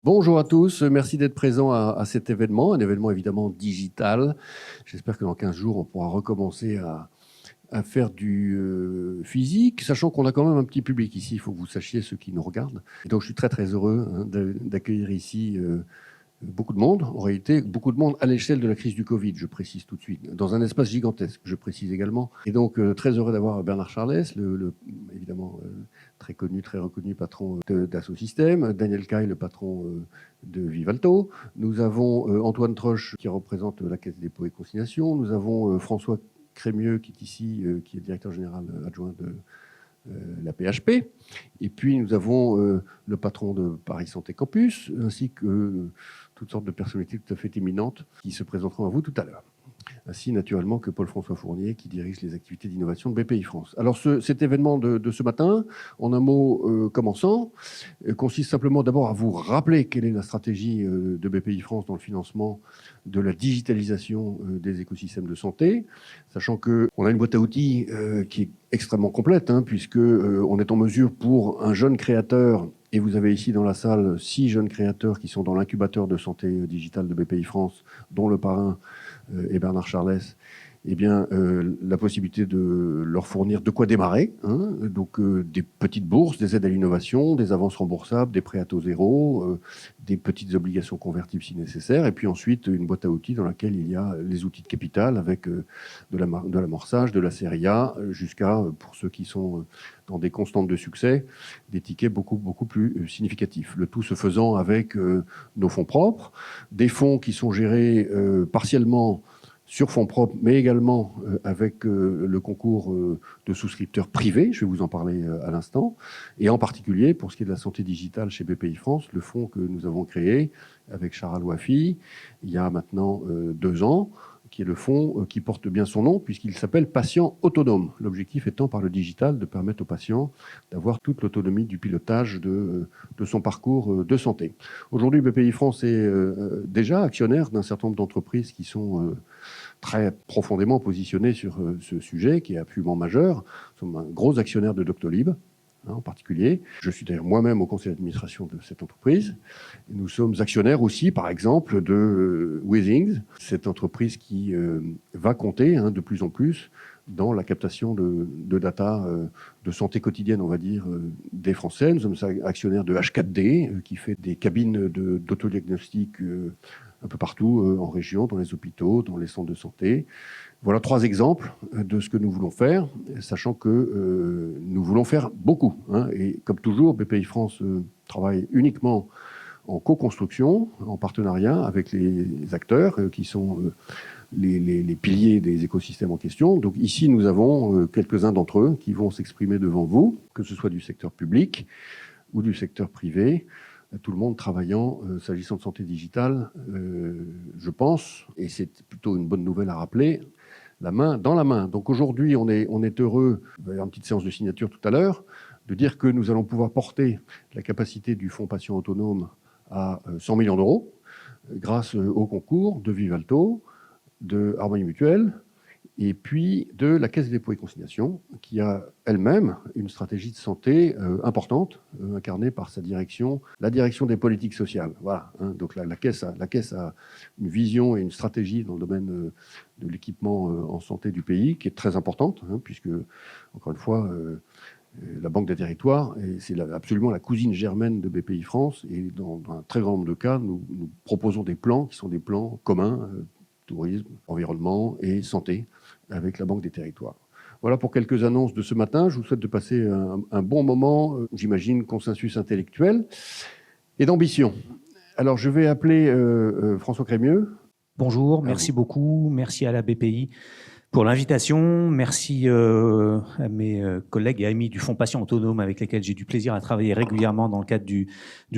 Bonjour à tous, merci d'être présents à cet événement, un événement évidemment digital. J'espère que dans 15 jours, on pourra recommencer à faire du physique, sachant qu'on a quand même un petit public ici, il faut que vous sachiez ceux qui nous regardent. Et donc je suis très très heureux d'accueillir ici beaucoup de monde, en réalité, beaucoup de monde à l'échelle de la crise du Covid, je précise tout de suite, dans un espace gigantesque, je précise également. Et donc, très heureux d'avoir Bernard Charlès, évidemment très connu, très reconnu patron d'Asso Systèmes, Daniel Caille, le patron de Vivalto. Nous avons Antoine Troche, qui représente la Caisse des dépôts et consignations. Nous avons François Crémieux, qui est ici, qui est directeur général adjoint de la PHP. Et puis, nous avons le patron de Paris Santé Campus, ainsi que toutes sortes de personnalités tout à fait éminentes qui se présenteront à vous tout à l'heure. Ainsi, naturellement, que Paul-François Fournier, qui dirige les activités d'innovation de BPI France. Alors, cet événement de ce matin, en un mot commençant, consiste simplement d'abord à vous rappeler quelle est la stratégie de BPI France dans le financement de la digitalisation des écosystèmes de santé, sachant qu'on a une boîte à outils qui est extrêmement complète, puisque on est en mesure pour un jeune créateur, et vous avez ici dans la salle 6 jeunes créateurs qui sont dans l'incubateur de santé digitale de BPI France, dont le parrain et Bernard Charlès, la possibilité de leur fournir de quoi démarrer, donc des petites bourses, des aides à l'innovation, des avances remboursables, des prêts à taux zéro, des petites obligations convertibles si nécessaire, et puis ensuite une boîte à outils dans laquelle il y a les outils de capital avec de l'amorçage, de la série A, jusqu'à, pour ceux qui sont dans des constantes de succès, des tickets beaucoup plus significatifs. Le tout se faisant avec nos fonds propres, des fonds qui sont gérés partiellement sur fonds propres, mais également avec le concours de souscripteurs privés, je vais vous en parler à l'instant, et en particulier pour ce qui est de la santé digitale chez BPI France, le fonds que nous avons créé avec Chara Louafi il y a maintenant 2 ans, qui est le fonds qui porte bien son nom, puisqu'il s'appelle Patient Autonome. L'objectif étant, par le digital, de permettre aux patients d'avoir toute l'autonomie du pilotage de son parcours de santé. Aujourd'hui, BPI France est déjà actionnaire d'un certain nombre d'entreprises qui sont très profondément positionnées sur ce sujet, qui est absolument majeur. Nous sommes un gros actionnaire de Doctolib, en particulier. Je suis d'ailleurs moi-même au conseil d'administration de cette entreprise. Et nous sommes actionnaires aussi, par exemple, de Withings, cette entreprise qui va compter de plus en plus dans la captation de data de santé quotidienne, on va dire, des Français. Nous sommes actionnaires de H4D, qui fait des cabines d'autodiagnostic un peu partout en région, dans les hôpitaux, dans les centres de santé. Voilà 3 exemples de ce que nous voulons faire, sachant que nous voulons faire beaucoup. Et comme toujours, BPI France travaille uniquement en co-construction, en partenariat avec les acteurs qui sont les piliers des écosystèmes en question. Donc ici, nous avons quelques-uns d'entre eux qui vont s'exprimer devant vous, que ce soit du secteur public ou du secteur privé. Tout le monde travaillant, s'agissant de santé digitale, je pense, et c'est plutôt une bonne nouvelle à rappeler, la main dans la main. Donc aujourd'hui, on est heureux, il va y avoir une petite séance de signature tout à l'heure, de dire que nous allons pouvoir porter la capacité du Fonds Patient Autonome à 100 millions d'euros, grâce au concours de Vivalto, de Harmonie Mutuelle, et puis de la Caisse des dépôts et consignations, qui a elle-même une stratégie de santé importante, incarnée par sa direction, la direction des politiques sociales. Voilà. Donc la Caisse a une vision et une stratégie dans le domaine de l'équipement en santé du pays, qui est très importante, puisque, encore une fois, la Banque des Territoires, c'est absolument la cousine germaine de BPI France, et dans un très grand nombre de cas, nous proposons des plans qui sont des plans communs, tourisme, environnement et santé, avec la Banque des Territoires. Voilà pour quelques annonces de ce matin. Je vous souhaite de passer un bon moment, j'imagine, consensus intellectuel et d'ambition. Alors, je vais appeler François Crémieux. Bonjour, merci beaucoup. Merci à la BPI pour l'invitation. Merci à mes collègues et amis du Fonds Patient Autonome avec lesquels j'ai du plaisir à travailler régulièrement dans le cadre du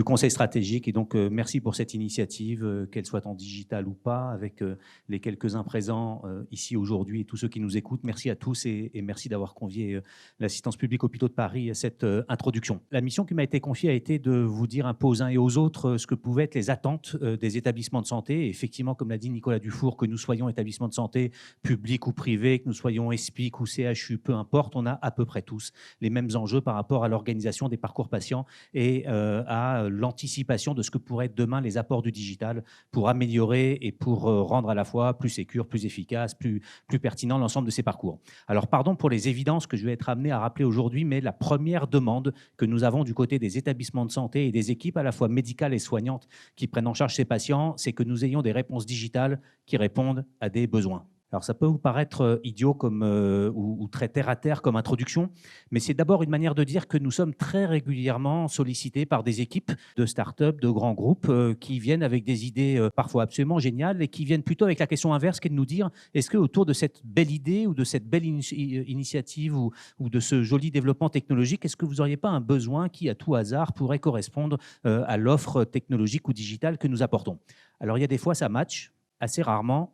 Conseil stratégique. Et donc, merci pour cette initiative, qu'elle soit en digital ou pas, avec les quelques-uns présents ici aujourd'hui et tous ceux qui nous écoutent. Merci à tous et merci d'avoir convié l'Assistance publique hôpitaux de Paris à cette introduction. La mission qui m'a été confiée a été de vous dire un peu aux uns et aux autres ce que pouvaient être les attentes des établissements de santé. Et effectivement, comme l'a dit Nicolas Dufour, que nous soyons établissements de santé publics ou privé, que nous soyons ESPIC ou CHU, peu importe, on a à peu près tous les mêmes enjeux par rapport à l'organisation des parcours patients et à l'anticipation de ce que pourraient être demain les apports du digital pour améliorer et pour rendre à la fois plus sécure, plus efficace, plus pertinent l'ensemble de ces parcours. Alors pardon pour les évidences que je vais être amené à rappeler aujourd'hui, mais la première demande que nous avons du côté des établissements de santé et des équipes à la fois médicales et soignantes qui prennent en charge ces patients, c'est que nous ayons des réponses digitales qui répondent à des besoins. Alors ça peut vous paraître idiot ou très terre-à-terre comme introduction, mais c'est d'abord une manière de dire que nous sommes très régulièrement sollicités par des équipes de start-up, de grands groupes qui viennent avec des idées parfois absolument géniales et qui viennent plutôt avec la question inverse qui est de nous dire est-ce qu'autour de cette belle idée ou de cette belle initiative ou de ce joli développement technologique, est-ce que vous n'auriez pas un besoin qui, à tout hasard, pourrait correspondre à l'offre technologique ou digitale que nous apportons? Alors il y a des fois ça match, assez rarement,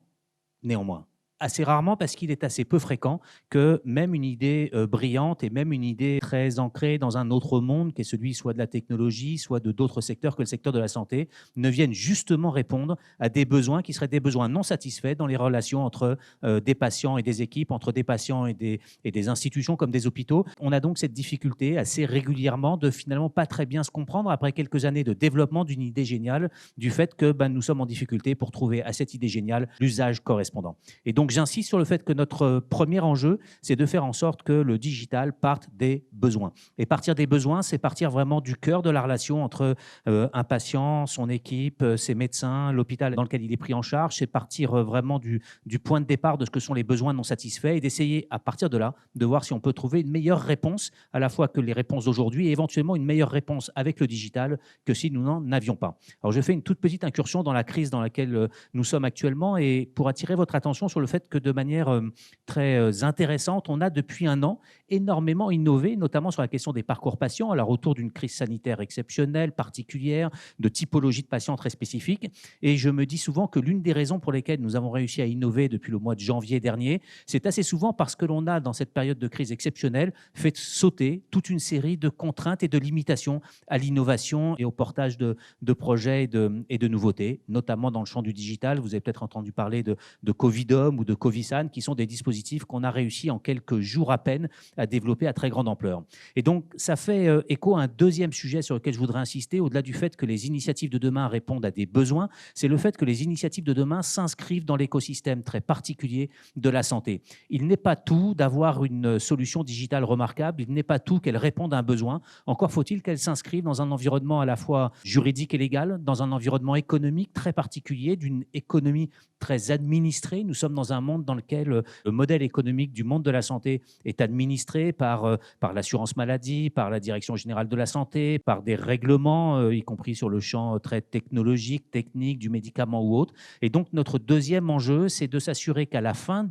néanmoins. Assez rarement parce qu'il est assez peu fréquent que même une idée brillante et même une idée très ancrée dans un autre monde, qui est celui soit de la technologie, soit de d'autres secteurs que le secteur de la santé, ne viennent justement répondre à des besoins qui seraient des besoins non satisfaits dans les relations entre des patients et des équipes, entre des patients et des institutions comme des hôpitaux. On a donc cette difficulté assez régulièrement de finalement pas très bien se comprendre après quelques années de développement d'une idée géniale, du fait que nous sommes en difficulté pour trouver à cette idée géniale l'usage correspondant. Et donc j'insiste sur le fait que notre premier enjeu, c'est de faire en sorte que le digital parte des besoins. Et partir des besoins, c'est partir vraiment du cœur de la relation entre un patient, son équipe, ses médecins, l'hôpital dans lequel il est pris en charge. C'est partir vraiment du point de départ de ce que sont les besoins non satisfaits et d'essayer, à partir de là, de voir si on peut trouver une meilleure réponse, à la fois que les réponses d'aujourd'hui et éventuellement une meilleure réponse avec le digital que si nous n'en avions pas. Alors je fais une toute petite incursion dans la crise dans laquelle nous sommes actuellement et pour attirer votre attention sur le fait que de manière très intéressante, on a depuis un an énormément innové, notamment sur la question des parcours patients, alors autour d'une crise sanitaire exceptionnelle, particulière, de typologie de patients très spécifiques. Et je me dis souvent que l'une des raisons pour lesquelles nous avons réussi à innover depuis le mois de janvier dernier, c'est assez souvent parce que l'on a, dans cette période de crise exceptionnelle, fait sauter toute une série de contraintes et de limitations à l'innovation et au portage de projets et de nouveautés, notamment dans le champ du digital. Vous avez peut-être entendu parler de Covidom ou de Covisan, qui sont des dispositifs qu'on a réussi en quelques jours à peine à développer à très grande ampleur. Et donc, ça fait écho à un deuxième sujet sur lequel je voudrais insister, au-delà du fait que les initiatives de demain répondent à des besoins, c'est le fait que les initiatives de demain s'inscrivent dans l'écosystème très particulier de la santé. Il n'est pas tout d'avoir une solution digitale remarquable, il n'est pas tout qu'elle réponde à un besoin, encore faut-il qu'elle s'inscrive dans un environnement à la fois juridique et légal, dans un environnement économique très particulier, d'une économie très administrée. Nous sommes dans un monde dans lequel le modèle économique du monde de la santé est administré par l'assurance maladie, par la Direction générale de la santé, par des règlements, y compris sur le champ très technologique, technique, du médicament ou autre. Et donc, notre deuxième enjeu, c'est de s'assurer qu'à la fin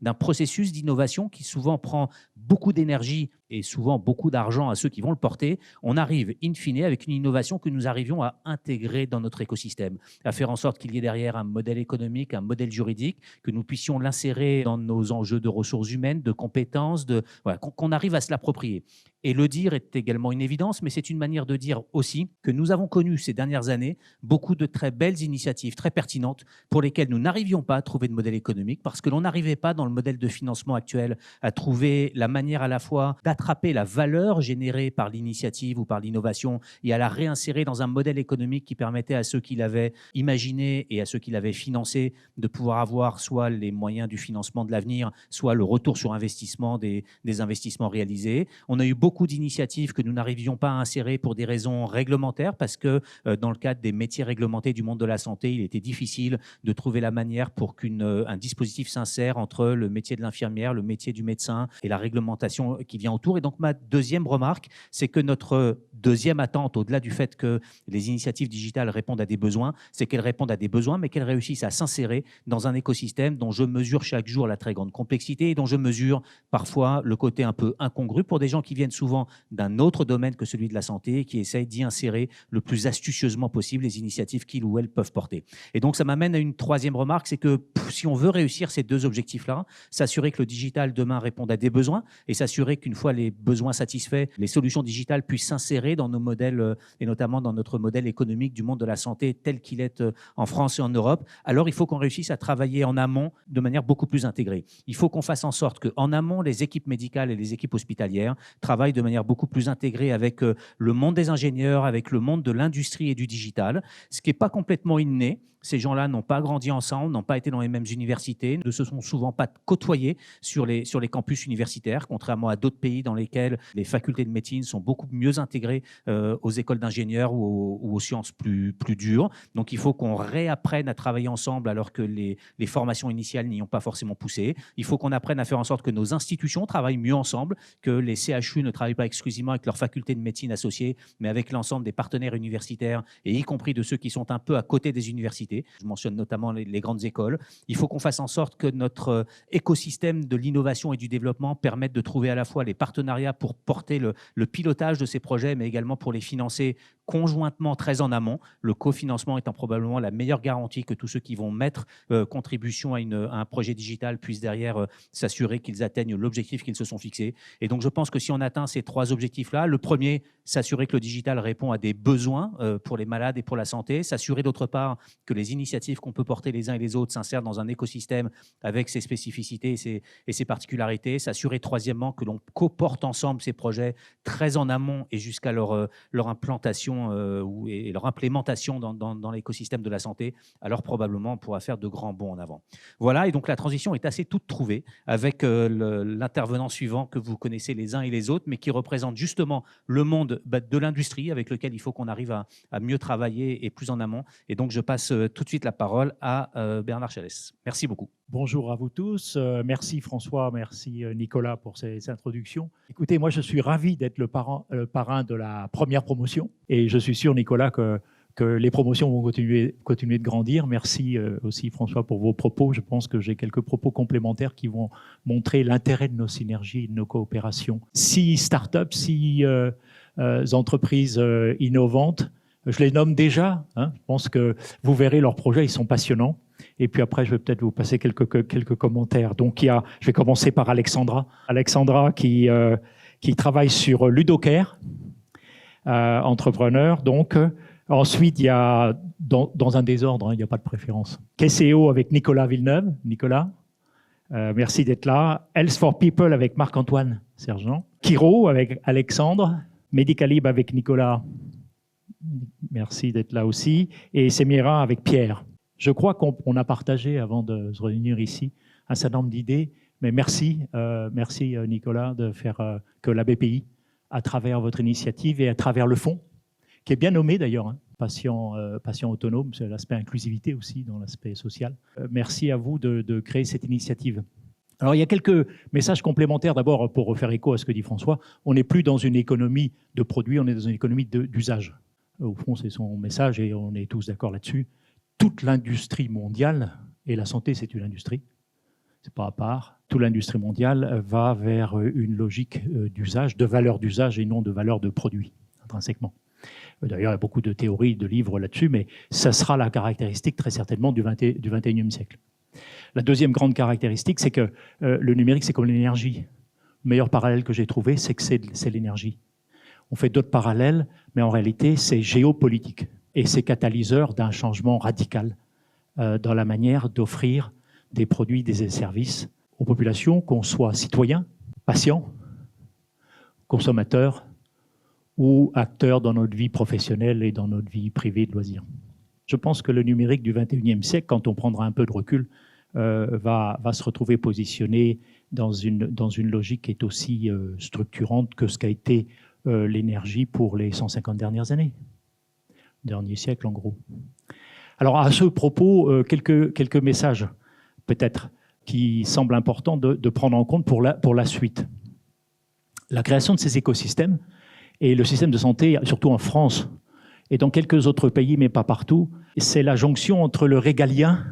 d'un processus d'innovation qui souvent prend beaucoup d'énergie et souvent beaucoup d'argent à ceux qui vont le porter, on arrive in fine avec une innovation que nous arrivions à intégrer dans notre écosystème, à faire en sorte qu'il y ait derrière un modèle économique, un modèle juridique, que nous puissions l'insérer dans nos enjeux de ressources humaines, de compétences, voilà, qu'on arrive à se l'approprier. Et le dire est également une évidence, mais c'est une manière de dire aussi que nous avons connu ces dernières années beaucoup de très belles initiatives, très pertinentes, pour lesquelles nous n'arrivions pas à trouver de modèle économique, parce que l'on n'arrivait pas dans le modèle de financement actuel à trouver la manière à la fois d'attraper la valeur générée par l'initiative ou par l'innovation et à la réinsérer dans un modèle économique qui permettait à ceux qui l'avaient imaginé et à ceux qui l'avaient financé de pouvoir avoir soit les moyens du financement de l'avenir, soit le retour sur investissement des investissements réalisés. On a eu beaucoup d'initiatives que nous n'arrivions pas à insérer pour des raisons réglementaires, parce que dans le cadre des métiers réglementés du monde de la santé, il était difficile de trouver la manière pour qu'un dispositif s'insère entre le métier de l'infirmière, le métier du médecin et la réglementation qui vient autour. Et donc ma deuxième remarque, c'est que notre deuxième attente, au-delà du fait que les initiatives digitales répondent à des besoins, c'est qu'elles répondent à des besoins, mais qu'elles réussissent à s'insérer dans un écosystème dont je mesure chaque jour la très grande complexité et dont je mesure parfois le côté un peu incongru pour des gens qui viennent souvent d'un autre domaine que celui de la santé et qui essayent d'y insérer le plus astucieusement possible les initiatives qu'ils ou elles peuvent porter. Et donc ça m'amène à une troisième remarque, c'est que si on veut réussir ces deux objectifs-là, s'assurer que le digital demain réponde à des besoins et s'assurer qu'une fois les besoins satisfaits, les solutions digitales puissent s'insérer intégré dans nos modèles, et notamment dans notre modèle économique du monde de la santé tel qu'il est en France et en Europe, alors il faut qu'on réussisse à travailler en amont de manière beaucoup plus intégrée. Il faut qu'on fasse en sorte qu'en amont, les équipes médicales et les équipes hospitalières travaillent de manière beaucoup plus intégrée avec le monde des ingénieurs, avec le monde de l'industrie et du digital, ce qui n'est pas complètement inné. Ces gens-là n'ont pas grandi ensemble, n'ont pas été dans les mêmes universités, ne se sont souvent pas côtoyés sur les campus universitaires, contrairement à d'autres pays dans lesquels les facultés de médecine sont beaucoup mieux intégrées aux écoles d'ingénieurs ou aux sciences plus dures. Donc il faut qu'on réapprenne à travailler ensemble alors que les formations initiales n'y ont pas forcément poussé. Il faut qu'on apprenne à faire en sorte que nos institutions travaillent mieux ensemble, que les CHU ne travaillent pas exclusivement avec leurs facultés de médecine associées, mais avec l'ensemble des partenaires universitaires, et y compris de ceux qui sont un peu à côté des universités. Je mentionne notamment les grandes écoles. Il faut qu'on fasse en sorte que notre écosystème de l'innovation et du développement permette de trouver à la fois les partenariats pour porter le pilotage de ces projets, mais également pour les financer conjointement très en amont, le cofinancement étant probablement la meilleure garantie que tous ceux qui vont mettre contribution à un projet digital puissent derrière s'assurer qu'ils atteignent l'objectif qu'ils se sont fixés. Et donc je pense que si on atteint ces trois objectifs-là, le premier, s'assurer que le digital répond à des besoins pour les malades et pour la santé, s'assurer d'autre part que les initiatives qu'on peut porter les uns et les autres s'insèrent dans un écosystème avec ses spécificités et ses particularités, s'assurer troisièmement que l'on coporte ensemble ces projets très en amont et jusqu'à leur implantation et leur implémentation dans l'écosystème de la santé, alors probablement on pourra faire de grands bonds en avant. Voilà, et donc la transition est assez toute trouvée avec l'intervenant suivant que vous connaissez les uns et les autres, mais qui représente justement le monde de l'industrie avec lequel il faut qu'on arrive à mieux travailler et plus en amont. Et donc je passe tout de suite la parole à Bernard Chalès. Merci beaucoup. Bonjour à vous tous. Merci François, merci Nicolas pour ces introductions. Écoutez, moi je suis ravi d'être le parrain de la première promotion et je suis sûr, Nicolas, que les promotions vont continuer de grandir. Merci aussi François pour vos propos. Je pense que j'ai quelques propos complémentaires qui vont montrer l'intérêt de nos synergies et de nos coopérations. 6 startups, 6 entreprises innovantes. Je les nomme déjà. Je pense que vous verrez leurs projets, ils sont passionnants. Et puis après, je vais peut-être vous passer quelques commentaires. Donc, je vais commencer par Alexandra. Alexandra qui travaille sur Ludocare, entrepreneur. Donc, ensuite, il y a, dans un désordre, il n'y a pas de préférence, KCO avec Nicolas Villeneuve. Nicolas, merci d'être là. Health for People avec Marc-Antoine Sergent. Kiro avec Alexandre. Medicalib avec Nicolas. Merci d'être là aussi. Et Semira avec Pierre. Je crois qu'on a partagé, avant de se réunir ici, un certain nombre d'idées. Mais merci Nicolas, de faire que la BPI, à travers votre initiative et à travers le fonds, qui est bien nommé d'ailleurs, patient autonome, c'est l'aspect inclusivité aussi dans l'aspect social. Merci à vous de créer cette initiative. Alors il y a quelques messages complémentaires. D'abord, pour faire écho à ce que dit François, on n'est plus dans une économie de produits, on est dans une économie d'usage. Au fond, c'est son message et on est tous d'accord là-dessus. Toute l'industrie mondiale, et la santé c'est une industrie, c'est pas à part, toute l'industrie mondiale va vers une logique d'usage, de valeur d'usage et non de valeur de produit, intrinsèquement. D'ailleurs, il y a beaucoup de théories, de livres là-dessus, mais ça sera la caractéristique très certainement du 21e siècle. La deuxième grande caractéristique, c'est que le numérique, c'est comme l'énergie. Le meilleur parallèle que j'ai trouvé, c'est que c'est l'énergie. On fait d'autres parallèles, mais en réalité, c'est géopolitique. Et c'est catalyseur d'un changement radical dans la manière d'offrir des produits, des services aux populations, qu'on soit citoyens, patients, consommateurs ou acteurs dans notre vie professionnelle et dans notre vie privée de loisirs. Je pense que le numérique du 21e siècle, quand on prendra un peu de recul, va se retrouver positionné dans une logique qui est aussi structurante que ce qu'a été l'énergie pour les 150 dernières années. Dernier siècle, en gros. Alors, à ce propos, quelques messages, peut-être, qui semblent importants de prendre en compte pour la suite. La création de ces écosystèmes et le système de santé, surtout en France et dans quelques autres pays, mais pas partout, c'est la jonction entre le régalien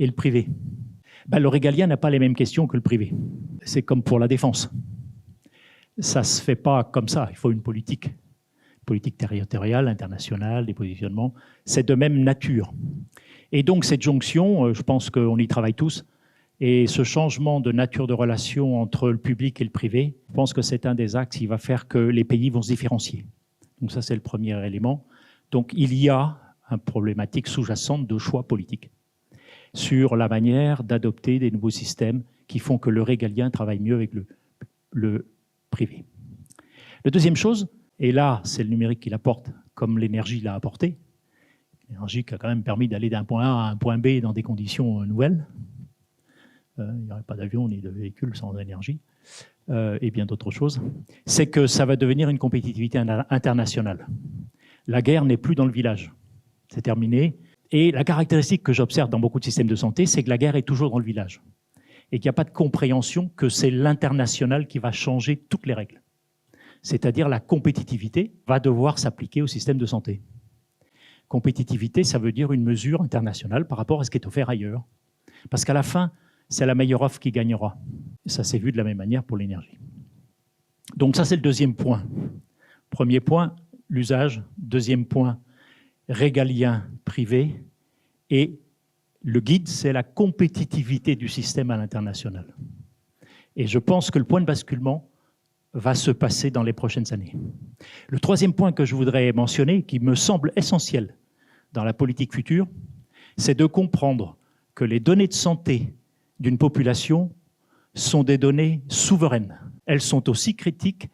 et le privé. Le régalien n'a pas les mêmes questions que le privé. C'est comme pour la défense. Ça ne se fait pas comme ça, il faut une politique territoriale, internationale, des positionnements, c'est de même nature. Et donc cette jonction, je pense qu'on y travaille tous, et ce changement de nature de relation entre le public et le privé, je pense que c'est un des axes qui va faire que les pays vont se différencier. Donc ça, c'est le premier élément. Donc il y a une problématique sous-jacente de choix politique sur la manière d'adopter des nouveaux systèmes qui font que le régalien travaille mieux avec le privé. La deuxième chose, et là, c'est le numérique qui l'apporte, comme l'énergie l'a apporté, l'énergie qui a quand même permis d'aller d'un point A à un point B dans des conditions nouvelles. Il n'y aurait pas d'avion ni de véhicule sans énergie, et bien d'autres choses. C'est que ça va devenir une compétitivité internationale. La guerre n'est plus dans le village. C'est terminé. Et la caractéristique que j'observe dans beaucoup de systèmes de santé, c'est que la guerre est toujours dans le village. Et qu'il n'y a pas de compréhension que c'est l'international qui va changer toutes les règles. C'est-à-dire la compétitivité va devoir s'appliquer au système de santé. Compétitivité, ça veut dire une mesure internationale par rapport à ce qui est offert ailleurs. Parce qu'à la fin, c'est la meilleure offre qui gagnera. Ça s'est vu de la même manière pour l'énergie. Donc ça, c'est le deuxième point. Premier point, l'usage. Deuxième point, régalien privé. Et le guide, c'est la compétitivité du système à l'international. Et je pense que le point de basculement va se passer dans les prochaines années. Le troisième point que je voudrais mentionner, qui me semble essentiel dans la politique future, c'est de comprendre que les données de santé d'une population sont des données souveraines. Elles sont aussi critiques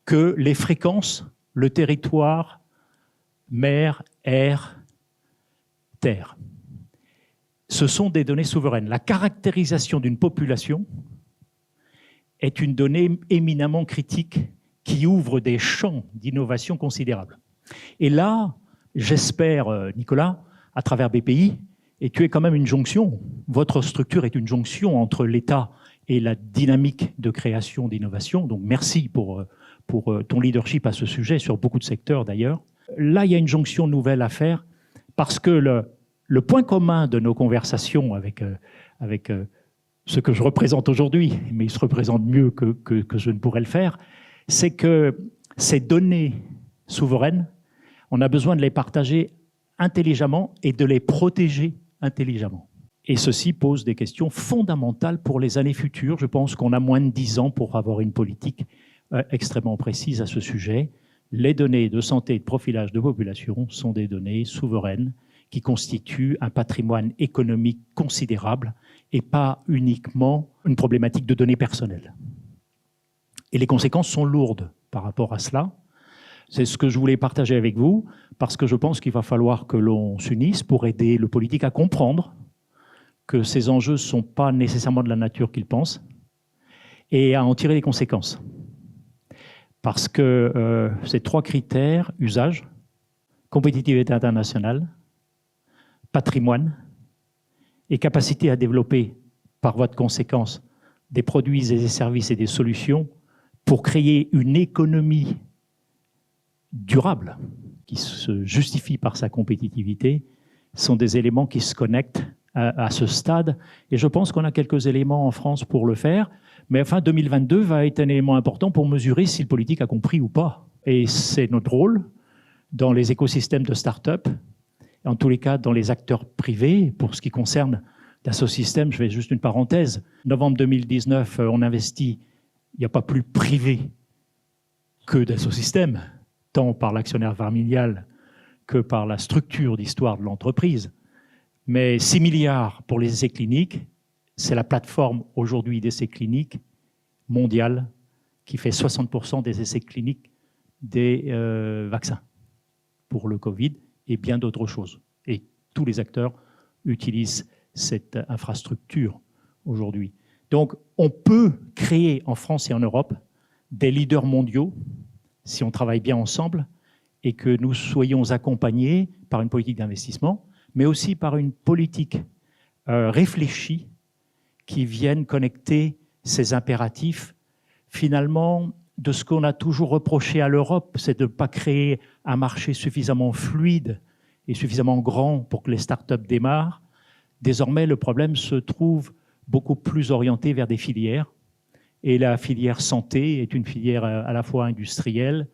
que les fréquences, le territoire, mer, air, terre. Ce sont des données souveraines. La caractérisation d'une population est une donnée éminemment critique qui ouvre des champs d'innovation considérables. Et là, j'espère, Nicolas, à travers BPI, et tu es quand même une jonction, votre structure est une jonction entre l'État et la dynamique de création d'innovation, donc merci pour ton leadership à ce sujet, sur beaucoup de secteurs d'ailleurs. Là, il y a une jonction nouvelle à faire, parce que le point commun de nos conversations avec ce que je représente aujourd'hui, mais il se représente mieux que je ne pourrais le faire, c'est que ces données souveraines, on a besoin de les partager intelligemment et de les protéger intelligemment. Et ceci pose des questions fondamentales pour les années futures. Je pense qu'on a moins de 10 ans pour avoir une politique extrêmement précise à ce sujet. Les données de santé et de profilage de population sont des données souveraines qui constituent un patrimoine économique considérable et pas uniquement une problématique de données personnelles. Et les conséquences sont lourdes par rapport à cela. C'est ce que je voulais partager avec vous, parce que je pense qu'il va falloir que l'on s'unisse pour aider le politique à comprendre que ces enjeux ne sont pas nécessairement de la nature qu'il pense, et à en tirer les conséquences. Parce que ces trois critères, usage, compétitivité internationale, patrimoine et capacité à développer, par voie de conséquence, des produits et des services et des solutions pour créer une économie durable qui se justifie par sa compétitivité, sont des éléments qui se connectent à ce stade. Et je pense qu'on a quelques éléments en France pour le faire. Mais enfin, 2022 va être un élément important pour mesurer si le politique a compris ou pas. Et c'est notre rôle dans les écosystèmes de start-up, en tous les cas dans les acteurs privés. Pour ce qui concerne Dassault Systèmes, je fais juste une parenthèse. Novembre 2019, on investit, il n'y a pas plus privé que Dassault Systèmes, tant par l'actionnaire familial que par la structure d'histoire de l'entreprise. Mais 6 milliards pour les essais cliniques, c'est la plateforme aujourd'hui d'essais cliniques mondiale qui fait 60% des essais cliniques des vaccins pour le Covid et bien d'autres choses. Et tous les acteurs utilisent cette infrastructure aujourd'hui. Donc, on peut créer en France et en Europe des leaders mondiaux si on travaille bien ensemble et que nous soyons accompagnés par une politique d'investissement, mais aussi par une politique réfléchie qui vienne connecter ces impératifs. Finalement, de ce qu'on a toujours reproché à l'Europe, c'est de ne pas créer un marché suffisamment fluide et suffisamment grand pour que les startups démarrent. Désormais, le problème se trouve beaucoup plus orienté vers des filières. Et la filière santé est une filière à la fois industrielle,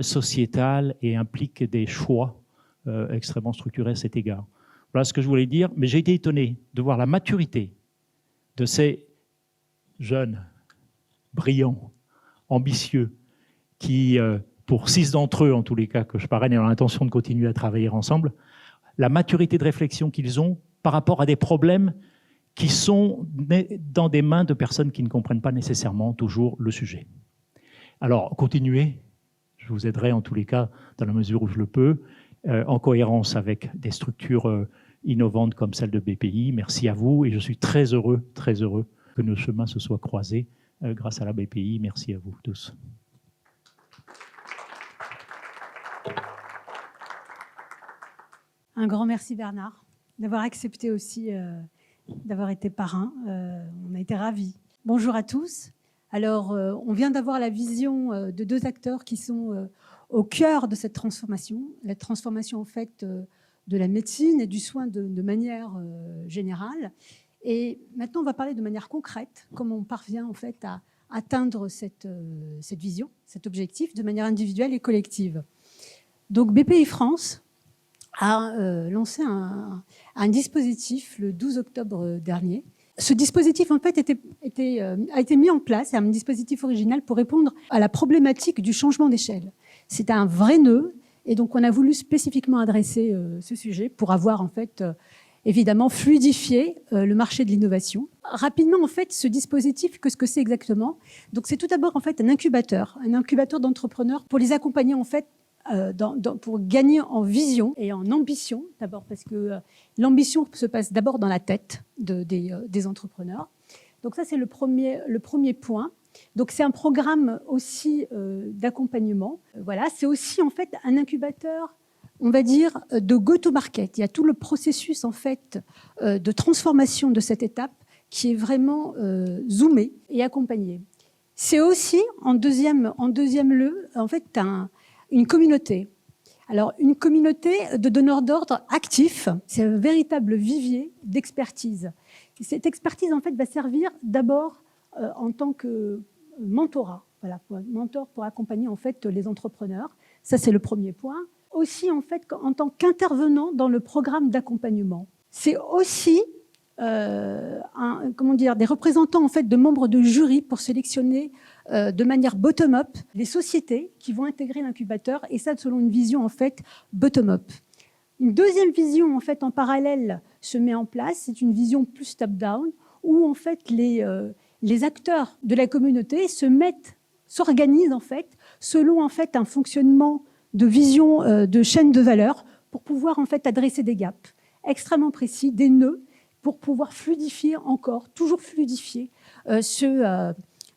sociétale et implique des choix extrêmement structurés à cet égard. Voilà ce que je voulais dire, mais j'ai été étonné de voir la maturité de ces jeunes, brillants, ambitieux, qui pour 6 d'entre eux, en tous les cas, que je parraine et ont l'intention de continuer à travailler ensemble, la maturité de réflexion qu'ils ont par rapport à des problèmes qui sont dans des mains de personnes qui ne comprennent pas nécessairement toujours le sujet. Alors, continuez. Je vous aiderai en tous les cas, dans la mesure où je le peux, en cohérence avec des structures innovantes comme celle de BPI. Merci à vous et je suis très heureux que nos chemins se soient croisés grâce à la BPI. Merci à vous tous. Un grand merci Bernard d'avoir accepté aussi d'avoir été parrain. On a été ravis. Bonjour à tous. Alors, on vient d'avoir la vision de 2 acteurs qui sont au cœur de cette transformation. La transformation, en fait, de la médecine et du soin de manière générale. Et maintenant, on va parler de manière concrète, comment on parvient, en fait, à atteindre cette vision, cet objectif, de manière individuelle et collective. Donc, BPI France a lancé un dispositif le 12 octobre dernier. Ce dispositif, en fait, a été mis en place, c'est un dispositif original pour répondre à la problématique du changement d'échelle. C'est un vrai nœud, et donc on a voulu spécifiquement adresser ce sujet pour avoir, en fait, évidemment, fluidifié le marché de l'innovation. Rapidement, en fait, ce dispositif, qu'est-ce que c'est exactement? Donc, c'est tout d'abord, en fait, un incubateur d'entrepreneurs pour les accompagner, en fait, pour gagner en vision et en ambition, d'abord parce que l'ambition se passe d'abord dans la tête des entrepreneurs. Donc ça, c'est le premier point. Donc c'est un programme aussi d'accompagnement. Voilà, c'est aussi en fait un incubateur, on va dire, de go-to-market. Il y a tout le processus en fait de transformation de cette étape qui est vraiment zoomé et accompagné. C'est aussi en deuxième lieu en fait une communauté. Alors, une communauté de donneurs d'ordre actifs, c'est un véritable vivier d'expertise. Cette expertise, en fait, va servir d'abord en tant que mentorat, voilà, mentor pour accompagner, en fait, les entrepreneurs. Ça, c'est le premier point. Aussi, en fait, en tant qu'intervenant dans le programme d'accompagnement. C'est aussi des représentants, en fait, de membres de jury pour sélectionner de manière bottom-up les sociétés qui vont intégrer l'incubateur, et ça selon une vision en fait bottom-up. Une deuxième vision en fait en parallèle se met en place, c'est une vision plus top-down où en fait les acteurs de la communauté s'organisent en fait selon en fait un fonctionnement de vision de chaîne de valeur pour pouvoir en fait adresser des gaps extrêmement précis, des nœuds pour pouvoir fluidifier encore, toujours fluidifier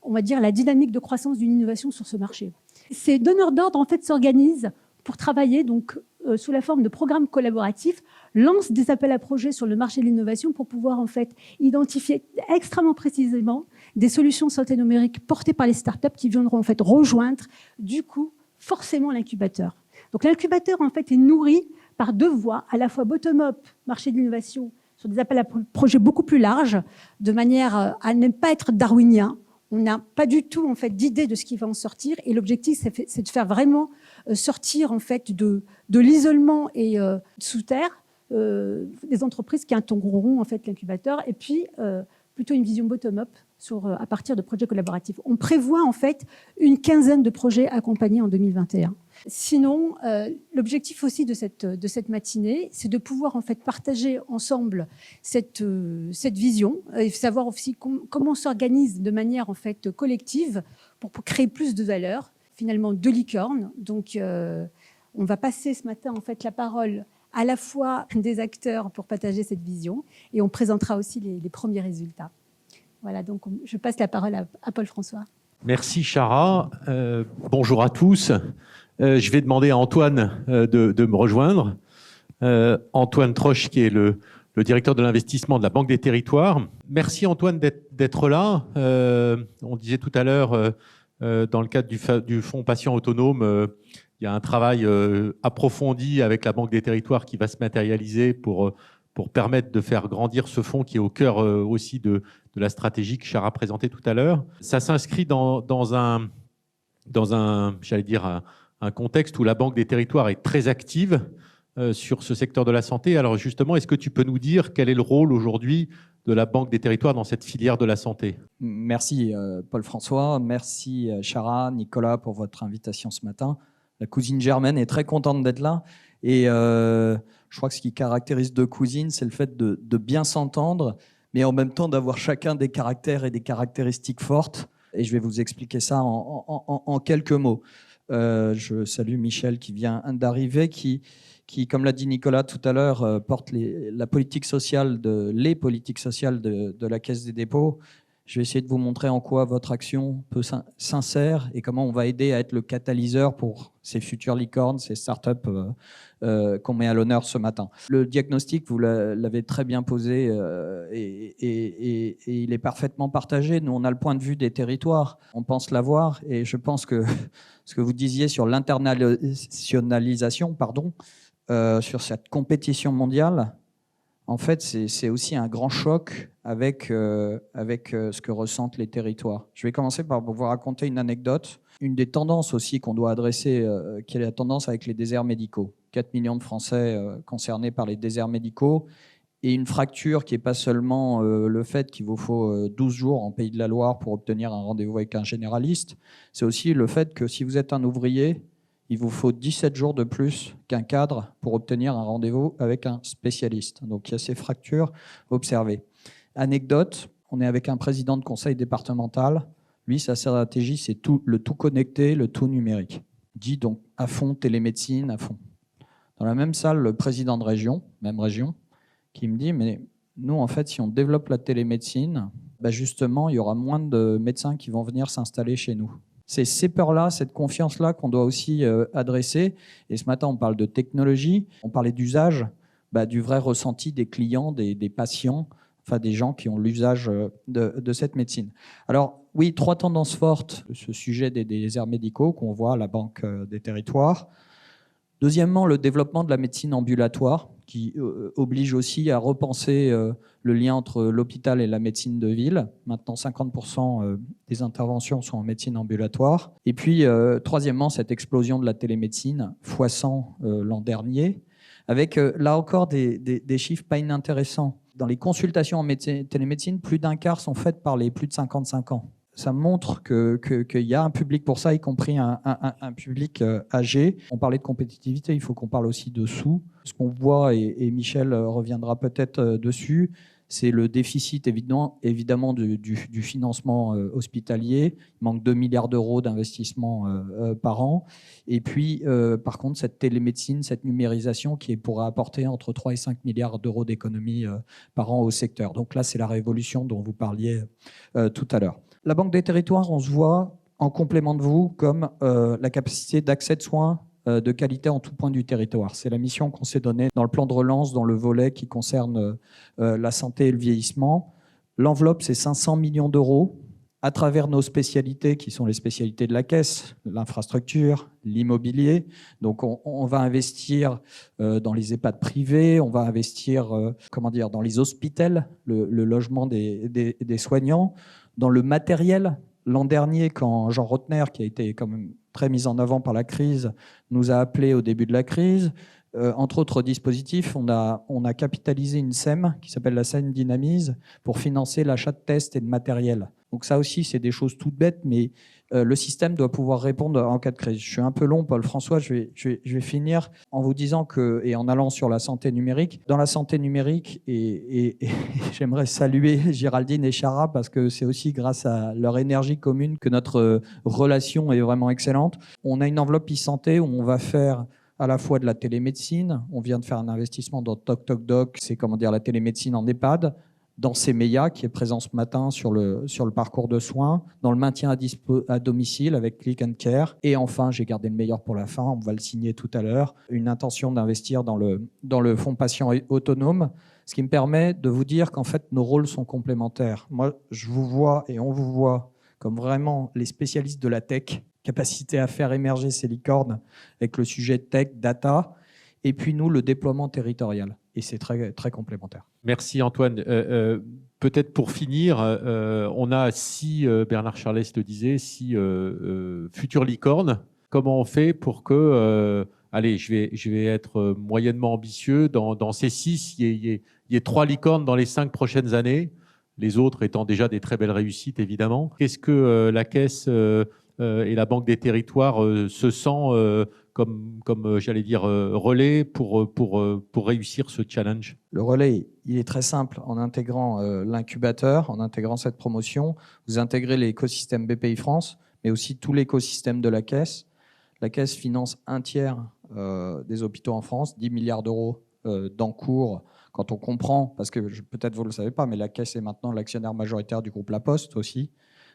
on va dire, la dynamique de croissance d'une innovation sur ce marché. Ces donneurs d'ordre, en fait, s'organisent pour travailler donc, sous la forme de programmes collaboratifs, lancent des appels à projets sur le marché de l'innovation pour pouvoir, en fait, identifier extrêmement précisément des solutions de santé numérique portées par les startups qui viendront, en fait, rejoindre, du coup, forcément l'incubateur. Donc, l'incubateur, en fait, est nourri par 2 voies, à la fois bottom-up, marché de l'innovation, sur des appels à projets beaucoup plus larges, de manière à ne pas être darwinien. On n'a pas du tout en fait d'idée de ce qui va en sortir, et l'objectif c'est de faire vraiment sortir en fait de l'isolement et sous terre des entreprises qui intégreront en fait l'incubateur, et puis plutôt une vision bottom-up à partir de projets collaboratifs. On prévoit en fait une 15aine de projets accompagnés en 2021. Sinon, l'objectif aussi de cette matinée, c'est de pouvoir en fait partager ensemble cette vision et savoir aussi comment on s'organise de manière en fait collective pour créer plus de valeur, finalement de licorne. Donc, on va passer ce matin en fait la parole à la fois des acteurs pour partager cette vision, et on présentera aussi les premiers résultats. Voilà, donc je passe la parole à Paul-François. Merci Chara. Bonjour à tous. Je vais demander à Antoine de me rejoindre. Antoine Troche, qui est le directeur de l'investissement de la Banque des Territoires. Merci Antoine d'être là. On disait tout à l'heure, dans le cadre du Fonds Patient Autonome, il y a un travail approfondi avec la Banque des Territoires qui va se matérialiser pour permettre de faire grandir ce fonds qui est au cœur aussi de la stratégie que Chara présentait tout à l'heure. Ça s'inscrit dans un j'allais dire, un contexte où la Banque des Territoires est très active sur ce secteur de la santé. Alors justement, est-ce que tu peux nous dire quel est le rôle aujourd'hui de la Banque des Territoires dans cette filière de la santé? Merci Paul-François, merci Chara, Nicolas pour votre invitation ce matin. La cousine Germaine est très contente d'être là. Et je crois que ce qui caractérise deux cousines, c'est le fait de bien s'entendre, mais en même temps d'avoir chacun des caractères et des caractéristiques fortes. Et je vais vous expliquer ça en quelques mots. Je salue Michel qui vient d'arriver, qui, comme l'a dit Nicolas tout à l'heure, porte les politiques sociales de la Caisse des dépôts. Je vais essayer de vous montrer en quoi votre action peut s'insère et comment on va aider à être le catalyseur pour ces futures licornes, ces startups qu'on met à l'honneur ce matin. Le diagnostic, vous l'avez très bien posé et il est parfaitement partagé. Nous, on a le point de vue des territoires, on pense l'avoir, et je pense que ce que vous disiez sur l'internationalisation, sur cette compétition mondiale, en fait, c'est aussi un grand choc avec ce que ressentent les territoires. Je vais commencer par vous raconter une anecdote. Une des tendances aussi qu'on doit adresser, qui est la tendance avec les déserts médicaux. 4 millions de Français concernés par les déserts médicaux, et une fracture qui n'est pas seulement le fait qu'il vous faut 12 jours en Pays de la Loire pour obtenir un rendez-vous avec un généraliste, c'est aussi le fait que si vous êtes un ouvrier, il vous faut 17 jours de plus qu'un cadre pour obtenir un rendez-vous avec un spécialiste. Donc il y a ces fractures observées. Anecdote, on est avec un président de conseil départemental. Lui, sa stratégie, c'est le tout connecté, le tout numérique. Il dit donc à fond télémédecine, à fond. Dans la même salle, le président de région, même région, qui me dit, mais nous, en fait, si on développe la télémédecine, justement, il y aura moins de médecins qui vont venir s'installer chez nous. C'est ces peurs-là, cette confiance-là qu'on doit aussi adresser. Et ce matin, on parle de technologie, on parlait d'usage, du vrai ressenti des clients, des patients, enfin des gens qui ont l'usage de cette médecine. Alors oui, 3 tendances fortes, ce sujet des déserts médicaux qu'on voit à la Banque des territoires. Deuxièmement, le développement de la médecine ambulatoire, qui oblige aussi à repenser le lien entre l'hôpital et la médecine de ville. Maintenant, 50% des interventions sont en médecine ambulatoire. Et puis, troisièmement, cette explosion de la télémédecine, x100 l'an dernier, avec là encore des chiffres pas inintéressants. Dans les consultations en télémédecine, plus d'un quart sont faites par les plus de 55 ans. Ça montre qu'il y a un public pour ça, y compris un public âgé. On parlait de compétitivité, il faut qu'on parle aussi de sous. Ce qu'on voit, et Michel reviendra peut-être dessus, c'est le déficit évidemment du financement hospitalier. Il manque 2 milliards d'euros d'investissement par an. Et puis, par contre, cette télémédecine, cette numérisation qui pourra apporter entre 3 et 5 milliards d'euros d'économies par an au secteur. Donc là, c'est la révolution dont vous parliez tout à l'heure. La Banque des territoires, on se voit en complément de vous comme la capacité d'accès de soins de qualité en tout point du territoire. C'est la mission qu'on s'est donnée dans le plan de relance, dans le volet qui concerne la santé et le vieillissement. L'enveloppe, c'est 500 millions d'euros à travers nos spécialités qui sont les spécialités de la Caisse, l'infrastructure, l'immobilier. Donc on va investir dans les EHPAD privés, on va investir dans les hospitels, le logement des soignants, dans le matériel. L'an dernier, quand Jean Rotner, qui a été quand même très mis en avant par la crise, nous a appelés au début de la crise, entre autres dispositifs, on a capitalisé une SEM qui s'appelle la SEM Dynamise pour financer l'achat de tests et de matériel. Donc ça aussi, c'est des choses toutes bêtes, mais le système doit pouvoir répondre en cas de crise. Je suis un peu long, Paul-François, je vais finir en vous disant que, et en allant sur la santé numérique, dans la santé numérique, et j'aimerais saluer Géraldine et Chara parce que c'est aussi grâce à leur énergie commune que notre relation est vraiment excellente. On a une enveloppe e-santé où on va faire à la fois de la télémédecine, on vient de faire un investissement dans TocTocDoc, c'est la télémédecine en EHPAD, dans CEMEIA, qui est présent ce matin sur le parcours de soins, dans le maintien à domicile avec Click and Care. Et enfin, j'ai gardé le meilleur pour la fin, on va le signer tout à l'heure, une intention d'investir dans le fonds patient autonome, ce qui me permet de vous dire qu'en fait, nos rôles sont complémentaires. Moi, je vous vois et on vous voit comme vraiment les spécialistes de la tech, capacité à faire émerger ces licornes avec le sujet tech, data, et puis nous, le déploiement territorial. Et c'est très, très complémentaire. Merci Antoine. Peut-être pour finir, on a 6, Bernard Charlès le disait, 6 futures licornes. Comment on fait pour que, je vais être moyennement ambitieux, dans ces 6, il y ait 3 licornes dans les 5 prochaines années, les autres étant déjà des très belles réussites évidemment. Qu'est-ce que la Caisse et la Banque des territoires se sent j'allais dire, relais pour réussir ce challenge? Le relais, il est très simple. En intégrant l'incubateur, en intégrant cette promotion, vous intégrez l'écosystème BPI France, mais aussi tout l'écosystème de la Caisse. La Caisse finance un tiers des hôpitaux en France, 10 milliards d'euros d'encours. Quand on comprend, parce que peut-être vous ne le savez pas, mais la Caisse est maintenant l'actionnaire majoritaire du groupe La Poste aussi.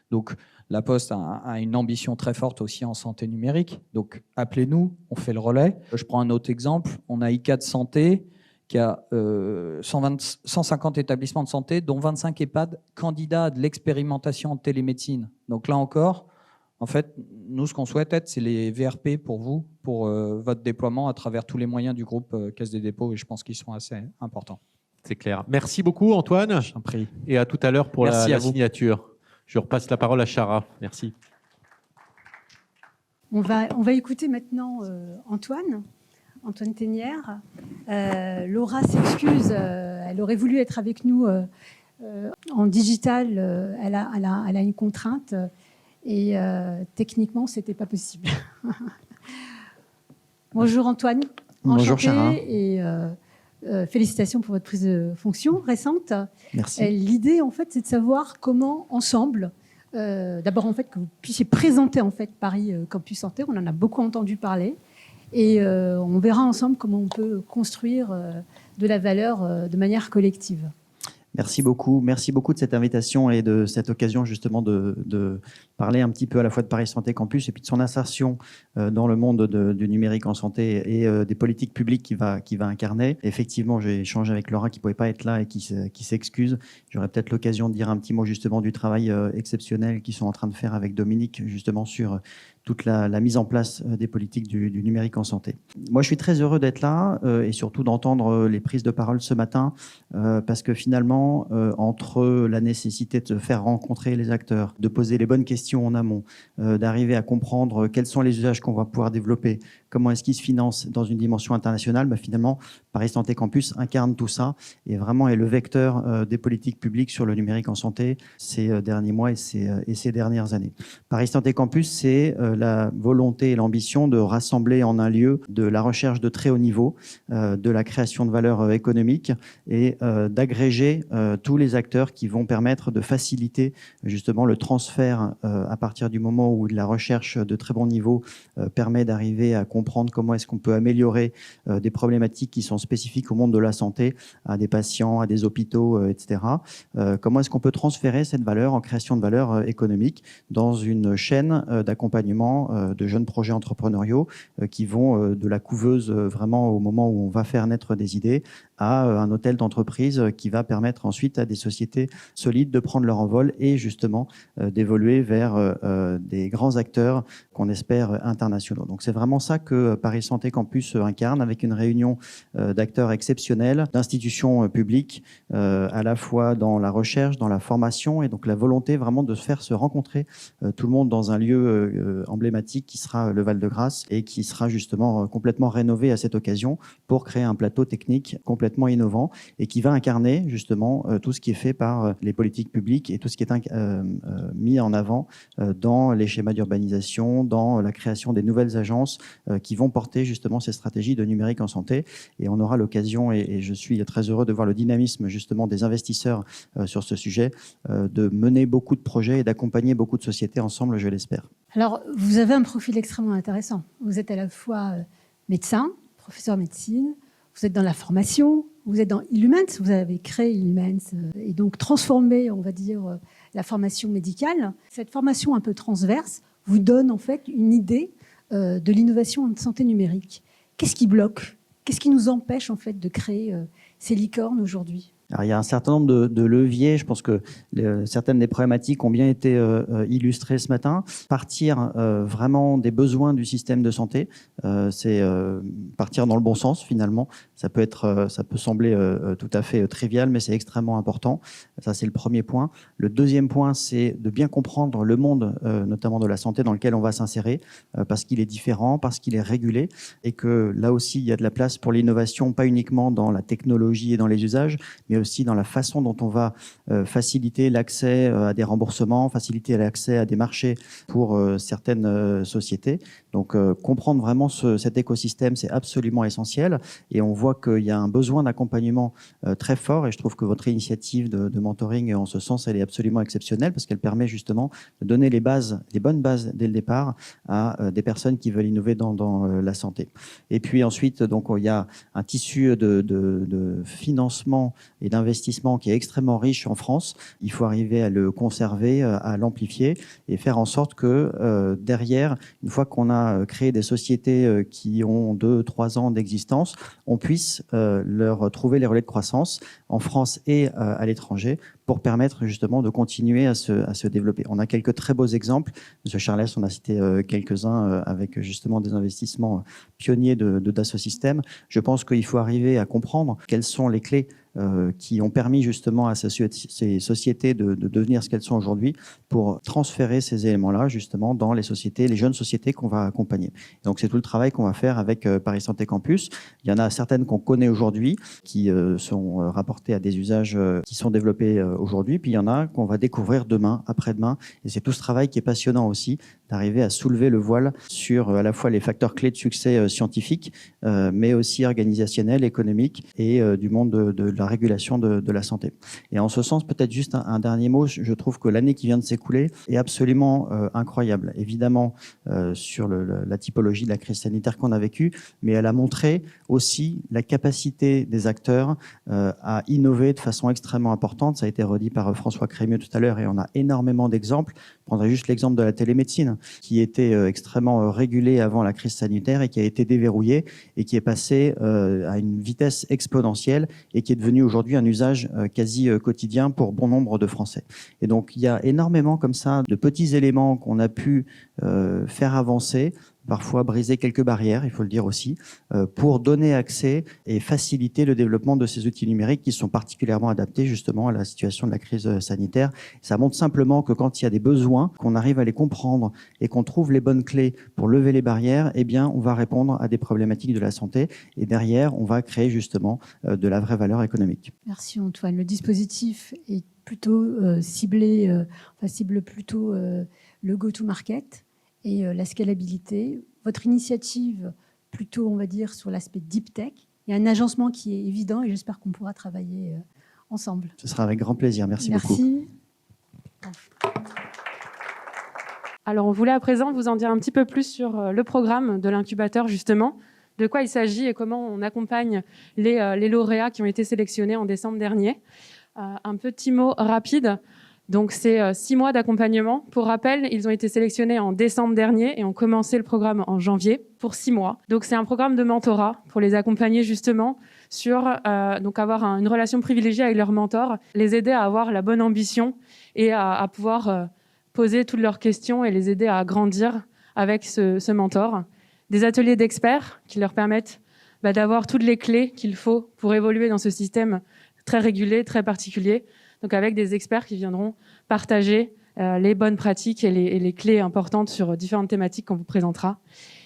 Donc La Poste a une ambition très forte aussi en santé numérique. Donc appelez-nous, on fait le relais. Je prends un autre exemple. On a ICAD Santé qui a 150 établissements de santé, dont 25 EHPAD candidats à de l'expérimentation en télémédecine. Donc là encore, en fait, nous, ce qu'on souhaite être, c'est les VRP pour vous, pour votre déploiement à travers tous les moyens du groupe Caisse des dépôts, et je pense qu'ils sont assez importants. C'est clair. Merci beaucoup, Antoine. Je t'en prie. Et à tout à l'heure pour Merci la à vous. signature. Je repasse la parole à Chara. Merci. On va écouter maintenant Antoine Ténière. Laura s'excuse, elle aurait voulu être avec nous en digital, elle a une contrainte et techniquement, ce n'était pas possible. Bonjour Antoine. Bonjour Enchantée Chara. et félicitations pour votre prise de fonction récente. Merci. L'idée, en fait, c'est de savoir comment, ensemble, d'abord, en fait, que vous puissiez présenter en fait Paris Campus Santé. On en a beaucoup entendu parler. Et on verra ensemble comment on peut construire de la valeur de manière collective. Merci beaucoup de cette invitation et de cette occasion justement de parler un petit peu à la fois de Paris Santé Campus et puis de son insertion dans le monde du numérique en santé et des politiques publiques qu'il va incarner. Effectivement, j'ai échangé avec Laura qui ne pouvait pas être là et qui s'excuse. J'aurai peut-être l'occasion de dire un petit mot justement du travail exceptionnel qu'ils sont en train de faire avec Dominique justement sur toute la mise en place des politiques du numérique en santé. Moi, je suis très heureux d'être là et surtout d'entendre les prises de parole ce matin parce que finalement, entre la nécessité de faire rencontrer les acteurs, de poser les bonnes questions en amont, d'arriver à comprendre quels sont les usages qu'on va pouvoir développer, comment est-ce qu'ils se financent dans une dimension internationale, finalement, Paris Santé Campus incarne tout ça et vraiment est le vecteur des politiques publiques sur le numérique en santé ces derniers mois et ces dernières années. Paris Santé Campus, c'est la volonté et l'ambition de rassembler en un lieu de la recherche de très haut niveau, de la création de valeur économique et d'agréger tous les acteurs qui vont permettre de faciliter justement le transfert à partir du moment où la recherche de très bon niveau permet d'arriver à comprendre comment est-ce qu'on peut améliorer des problématiques qui sont spécifiques au monde de la santé, à des patients, à des hôpitaux, etc. Comment est-ce qu'on peut transférer cette valeur en création de valeur économique dans une chaîne d'accompagnement de jeunes projets entrepreneuriaux qui vont de la couveuse vraiment au moment où on va faire naître des idées à un hôtel d'entreprise qui va permettre ensuite à des sociétés solides de prendre leur envol et justement d'évoluer vers des grands acteurs qu'on espère internationaux. Donc c'est vraiment ça que Paris Santé Campus incarne avec une réunion d'acteurs exceptionnels, d'institutions publiques, à la fois dans la recherche, dans la formation et donc la volonté vraiment de faire se rencontrer tout le monde dans un lieu emblématique qui sera le Val-de-Grâce et qui sera justement complètement rénové à cette occasion pour créer un plateau technique complètement innovant et qui va incarner justement tout ce qui est fait par les politiques publiques et tout ce qui est mis en avant dans les schémas d'urbanisation, dans la création des nouvelles agences qui vont porter justement ces stratégies de numérique en santé. Et on aura l'occasion, et je suis très heureux de voir le dynamisme justement des investisseurs sur ce sujet, de mener beaucoup de projets et d'accompagner beaucoup de sociétés ensemble, je l'espère. Alors, vous avez un profil extrêmement intéressant. Vous êtes à la fois médecin, professeur de médecine, vous êtes dans la formation, vous êtes dans Illumens, vous avez créé Illumens et donc transformé, on va dire, la formation médicale. Cette formation un peu transverse vous donne en fait une idée de l'innovation en santé numérique. Qu'est-ce qui bloque ? Qu'est-ce qui nous empêche en fait de créer ces licornes aujourd'hui ? Alors, il y a un certain nombre de leviers. Je pense que certaines des problématiques ont bien été illustrées ce matin. Partir vraiment des besoins du système de santé, c'est partir dans le bon sens finalement. Ça peut sembler tout à fait trivial, mais c'est extrêmement important. Ça, c'est le premier point. Le deuxième point, c'est de bien comprendre le monde, notamment de la santé, dans lequel on va s'insérer, parce qu'il est différent, parce qu'il est régulé, et que là aussi, il y a de la place pour l'innovation, pas uniquement dans la technologie et dans les usages, mais aussi dans la façon dont on va faciliter l'accès à des remboursements, faciliter l'accès à des marchés pour certaines sociétés. Donc comprendre vraiment cet écosystème, c'est absolument essentiel et on voit qu'il y a un besoin d'accompagnement très fort et je trouve que votre initiative de mentoring en ce sens, elle est absolument exceptionnelle parce qu'elle permet justement de donner les bonnes bases dès le départ à des personnes qui veulent innover dans la santé. Et puis ensuite, donc, il y a un tissu de financement et d'investissement qui est extrêmement riche en France. Il faut arriver à le conserver, à l'amplifier et faire en sorte que derrière, une fois qu'on a créé des sociétés qui ont 2-3 ans d'existence, on puisse leur trouver les relais de croissance en France et à l'étranger pour permettre justement de continuer à se développer. On a quelques très beaux exemples. Monsieur Charles, on a cité quelques-uns avec justement des investissements pionniers de Dassault Systèmes. Je pense qu'il faut arriver à comprendre quelles sont les clés qui ont permis justement à ces sociétés de devenir ce qu'elles sont aujourd'hui pour transférer ces éléments-là justement dans les sociétés, les jeunes sociétés qu'on va accompagner. Et donc c'est tout le travail qu'on va faire avec Paris Santé Campus. Il y en a certaines qu'on connaît aujourd'hui qui sont rapportées à des usages qui sont développés aujourd'hui, puis il y en a qu'on va découvrir demain, après-demain. Et c'est tout ce travail qui est passionnant aussi, d'arriver à soulever le voile sur à la fois les facteurs clés de succès scientifiques, mais aussi organisationnels, économiques et du monde de la régulation de la santé. Et en ce sens, peut-être juste un dernier mot, je trouve que l'année qui vient de s'écouler est absolument incroyable. Évidemment, sur la typologie de la crise sanitaire qu'on a vécue, mais elle a montré aussi la capacité des acteurs à innover de façon extrêmement importante. Ça a été redit par François Crémieux tout à l'heure et on a énormément d'exemples. Je prendrai juste l'exemple de la télémédecine qui était extrêmement régulée avant la crise sanitaire et qui a été déverrouillée et qui est passée à une vitesse exponentielle et qui est devenue aujourd'hui un usage quasi quotidien pour bon nombre de Français. Et donc il y a énormément comme ça de petits éléments qu'on a pu faire avancer, parfois briser quelques barrières, il faut le dire aussi, pour donner accès et faciliter le développement de ces outils numériques qui sont particulièrement adaptés justement à la situation de la crise sanitaire. Ça montre simplement que quand il y a des besoins, qu'on arrive à les comprendre et qu'on trouve les bonnes clés pour lever les barrières, eh bien, on va répondre à des problématiques de la santé et derrière, on va créer justement de la vraie valeur économique. Merci Antoine. Le dispositif est plutôt cible plutôt le go-to-market et la scalabilité. Votre initiative, plutôt, on va dire, sur l'aspect deep tech. Il y a un agencement qui est évident et j'espère qu'on pourra travailler ensemble. Ce sera avec grand plaisir. Merci beaucoup. Merci. Alors, on voulait à présent vous en dire un petit peu plus sur le programme de l'incubateur, justement, de quoi il s'agit et comment on accompagne les lauréats qui ont été sélectionnés en décembre dernier. Un petit mot rapide. Donc, c'est 6 mois d'accompagnement. Pour rappel, ils ont été sélectionnés en décembre dernier et ont commencé le programme en janvier pour 6 mois. Donc, c'est un programme de mentorat pour les accompagner justement sur donc avoir une relation privilégiée avec leur mentor, les aider à avoir la bonne ambition et à pouvoir poser toutes leurs questions et les aider à grandir avec ce mentor. Des ateliers d'experts qui leur permettent d'avoir toutes les clés qu'il faut pour évoluer dans ce système très régulé, très particulier. Donc avec des experts qui viendront partager les bonnes pratiques et les clés importantes sur différentes thématiques qu'on vous présentera.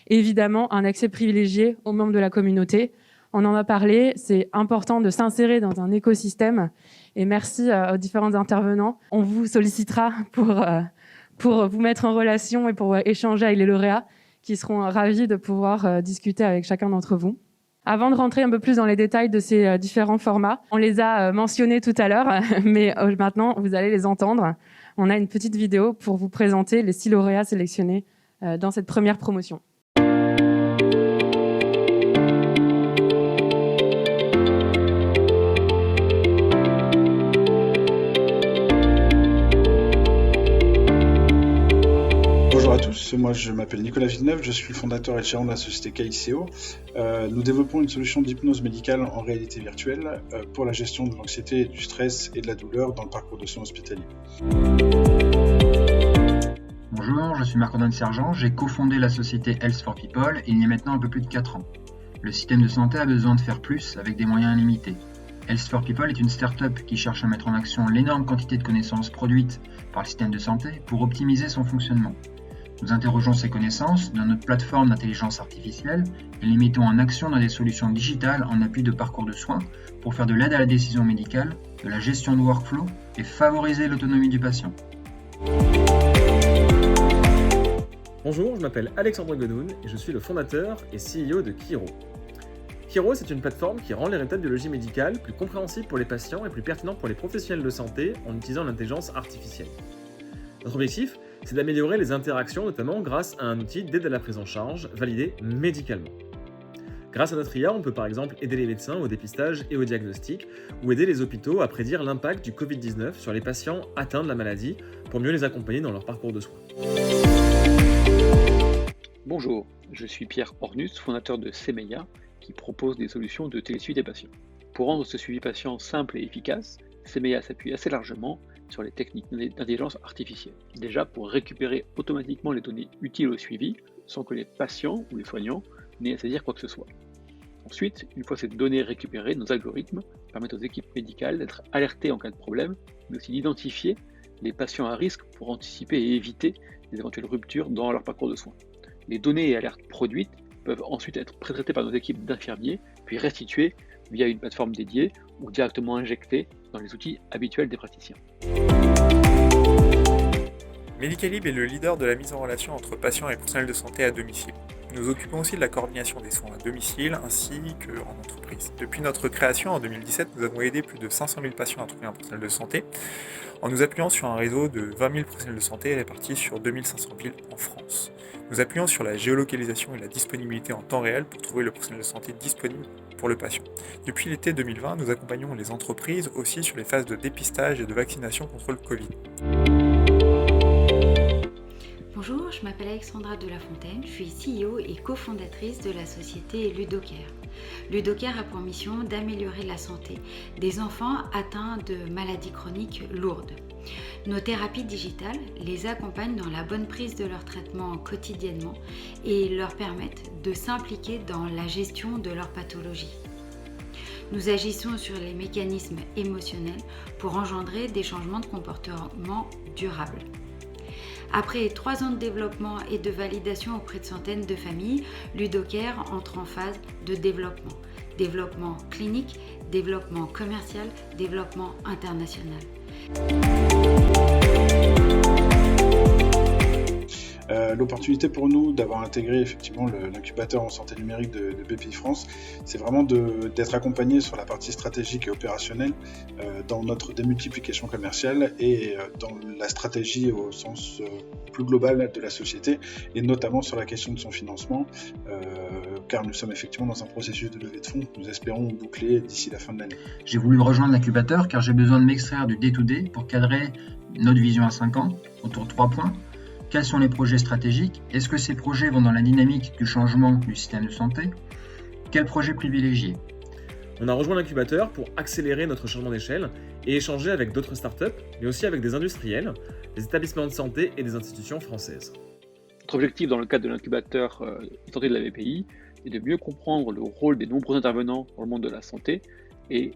Et évidemment, un accès privilégié aux membres de la communauté. On en a parlé, c'est important de s'insérer dans un écosystème. Et merci aux différents intervenants. On vous sollicitera pour vous mettre en relation et pour échanger avec les lauréats qui seront ravis de pouvoir discuter avec chacun d'entre vous. Avant de rentrer un peu plus dans les détails de ces différents formats, on les a mentionnés tout à l'heure, mais maintenant, vous allez les entendre. On a une petite vidéo pour vous présenter les 6 lauréats sélectionnés dans cette première promotion. Bonjour à tous, moi je m'appelle Nicolas Villeneuve, je suis le fondateur et gérant de la société KICO. Nous développons une solution d'hypnose médicale en réalité virtuelle pour la gestion de l'anxiété, du stress et de la douleur dans le parcours de soins hospitaliers. Bonjour, je suis Marc-Antoine Sergent, j'ai cofondé la société Health for People il y a maintenant un peu plus de 4 ans. Le système de santé a besoin de faire plus avec des moyens limités. Health for People est une start-up qui cherche à mettre en action l'énorme quantité de connaissances produites par le système de santé pour optimiser son fonctionnement. Nous interrogeons ces connaissances dans notre plateforme d'intelligence artificielle et les mettons en action dans des solutions digitales en appui de parcours de soins pour faire de l'aide à la décision médicale de la gestion de workflow et favoriser l'autonomie du patient. Bonjour, je m'appelle Alexandre Godoun et je suis le fondateur et CEO de Kiro. Kiro, c'est une plateforme qui rend les résultats de biologie médicale plus compréhensibles pour les patients et plus pertinents pour les professionnels de santé en utilisant l'intelligence artificielle. Notre objectif, c'est d'améliorer les interactions, notamment grâce à un outil d'aide à la prise en charge validé médicalement. Grâce à notre IA, on peut par exemple aider les médecins au dépistage et au diagnostic, ou aider les hôpitaux à prédire l'impact du Covid-19 sur les patients atteints de la maladie pour mieux les accompagner dans leur parcours de soins. Bonjour, je suis Pierre Ornus, fondateur de Semeia, qui propose des solutions de télésuivi des patients. Pour rendre ce suivi patient simple et efficace, Semeia s'appuie assez largement sur les techniques d'intelligence artificielle. Déjà pour récupérer automatiquement les données utiles au suivi, sans que les patients ou les soignants n'aient à saisir quoi que ce soit. Ensuite, une fois ces données récupérées, nos algorithmes permettent aux équipes médicales d'être alertées en cas de problème, mais aussi d'identifier les patients à risque pour anticiper et éviter des éventuelles ruptures dans leur parcours de soins. Les données et alertes produites peuvent ensuite être pré-traitées par nos équipes d'infirmiers, puis restituées via une plateforme dédiée ou directement injectées dans les outils habituels des praticiens. Medicalib est le leader de la mise en relation entre patients et personnel de santé à domicile. Nous nous occupons aussi de la coordination des soins à domicile ainsi qu'en entreprise. Depuis notre création en 2017, nous avons aidé plus de 500 000 patients à trouver un personnel de santé en nous appuyant sur un réseau de 20 000 professionnels de santé répartis sur 2500 villes en France. Nous appuyons sur la géolocalisation et la disponibilité en temps réel pour trouver le personnel de santé disponible pour le patient. Depuis l'été 2020, nous accompagnons les entreprises aussi sur les phases de dépistage et de vaccination contre le Covid. Bonjour, je m'appelle Alexandra de La Fontaine, je suis CEO et cofondatrice de la société Ludocare. Ludocare a pour mission d'améliorer la santé des enfants atteints de maladies chroniques lourdes. Nos thérapies digitales les accompagnent dans la bonne prise de leur traitement quotidiennement et leur permettent de s'impliquer dans la gestion de leur pathologie. Nous agissons sur les mécanismes émotionnels pour engendrer des changements de comportement durables. Après 3 ans de développement et de validation auprès de centaines de familles, Ludocare entre en phase de développement. Développement clinique, développement commercial, développement international. L'opportunité pour nous d'avoir intégré effectivement l'incubateur en santé numérique de BPI France, c'est vraiment d'être accompagné sur la partie stratégique et opérationnelle dans notre démultiplication commerciale et dans la stratégie au sens plus global de la société et notamment sur la question de son financement car nous sommes effectivement dans un processus de levée de fonds que nous espérons boucler d'ici la fin de l'année. J'ai voulu rejoindre l'incubateur car j'ai besoin de m'extraire du day-to-day pour cadrer notre vision à 5 ans autour de 3 points. Quels sont les projets stratégiques? Est-ce que ces projets vont dans la dynamique du changement du système de santé? Quels projets privilégier? On a rejoint l'incubateur pour accélérer notre changement d'échelle et échanger avec d'autres startups, mais aussi avec des industriels, des établissements de santé et des institutions françaises. Notre objectif dans le cadre de l'incubateur santé de la BPI est de mieux comprendre le rôle des nombreux intervenants dans le monde de la santé et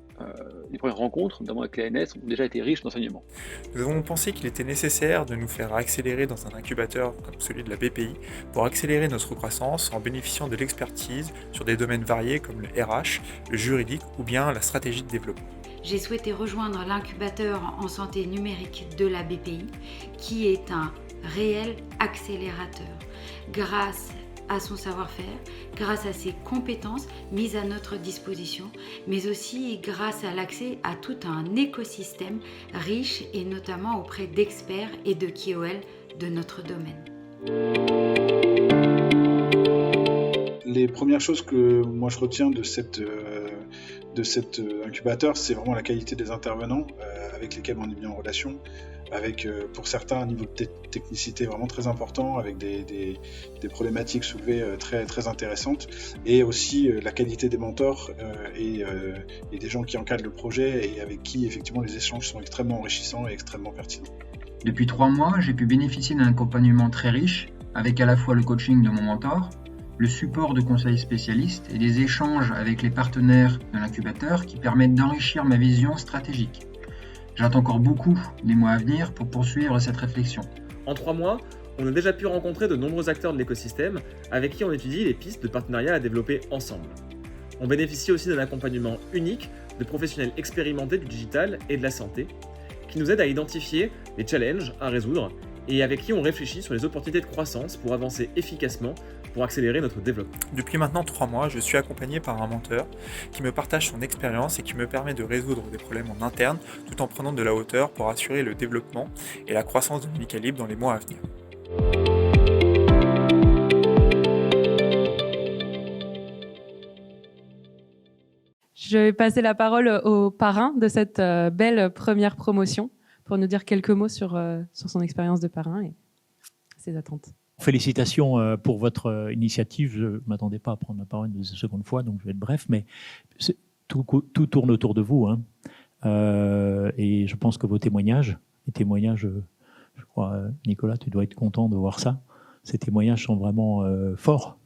les premières rencontres, notamment avec l'ANS, ont déjà été riches d'enseignements. Nous avons pensé qu'il était nécessaire de nous faire accélérer dans un incubateur comme celui de la BPI pour accélérer notre croissance en bénéficiant de l'expertise sur des domaines variés comme le RH, le juridique ou bien la stratégie de développement. J'ai souhaité rejoindre l'incubateur en santé numérique de la BPI, qui est un réel accélérateur. Grâce à son savoir-faire, grâce à ses compétences mises à notre disposition, mais aussi grâce à l'accès à tout un écosystème riche et notamment auprès d'experts et de KOL de notre domaine. Les premières choses que moi je retiens de cet incubateur, c'est vraiment la qualité des intervenants avec lesquels on est bien en relation, avec pour certains un niveau de technicité vraiment très important, avec des problématiques soulevées très, très intéressantes, et aussi la qualité des mentors et des gens qui encadrent le projet et avec qui effectivement les échanges sont extrêmement enrichissants et extrêmement pertinents. Depuis 3 mois, j'ai pu bénéficier d'un accompagnement très riche, avec à la fois le coaching de mon mentor, le support de conseils spécialistes et des échanges avec les partenaires de l'incubateur qui permettent d'enrichir ma vision stratégique. J'attends encore beaucoup les mois à venir pour poursuivre cette réflexion. En 3 mois, on a déjà pu rencontrer de nombreux acteurs de l'écosystème avec qui on étudie les pistes de partenariat à développer ensemble. On bénéficie aussi d'un accompagnement unique de professionnels expérimentés du digital et de la santé, qui nous aident à identifier les challenges à résoudre et avec qui on réfléchit sur les opportunités de croissance pour avancer efficacement, pour accélérer notre développement. Depuis maintenant 3 mois, je suis accompagné par un mentor qui me partage son expérience et qui me permet de résoudre des problèmes en interne tout en prenant de la hauteur pour assurer le développement et la croissance de Unicalibre dans les mois à venir. Je vais passer la parole au parrain de cette belle première promotion pour nous dire quelques mots sur son expérience de parrain et ses attentes. Félicitations pour votre initiative. Je ne m'attendais pas à prendre la parole une seconde fois, donc je vais être bref, mais tout tourne autour de vous. Hein. Et je pense que vos témoignages, je crois, Nicolas, tu dois être content de voir ça. Ces témoignages sont vraiment forts.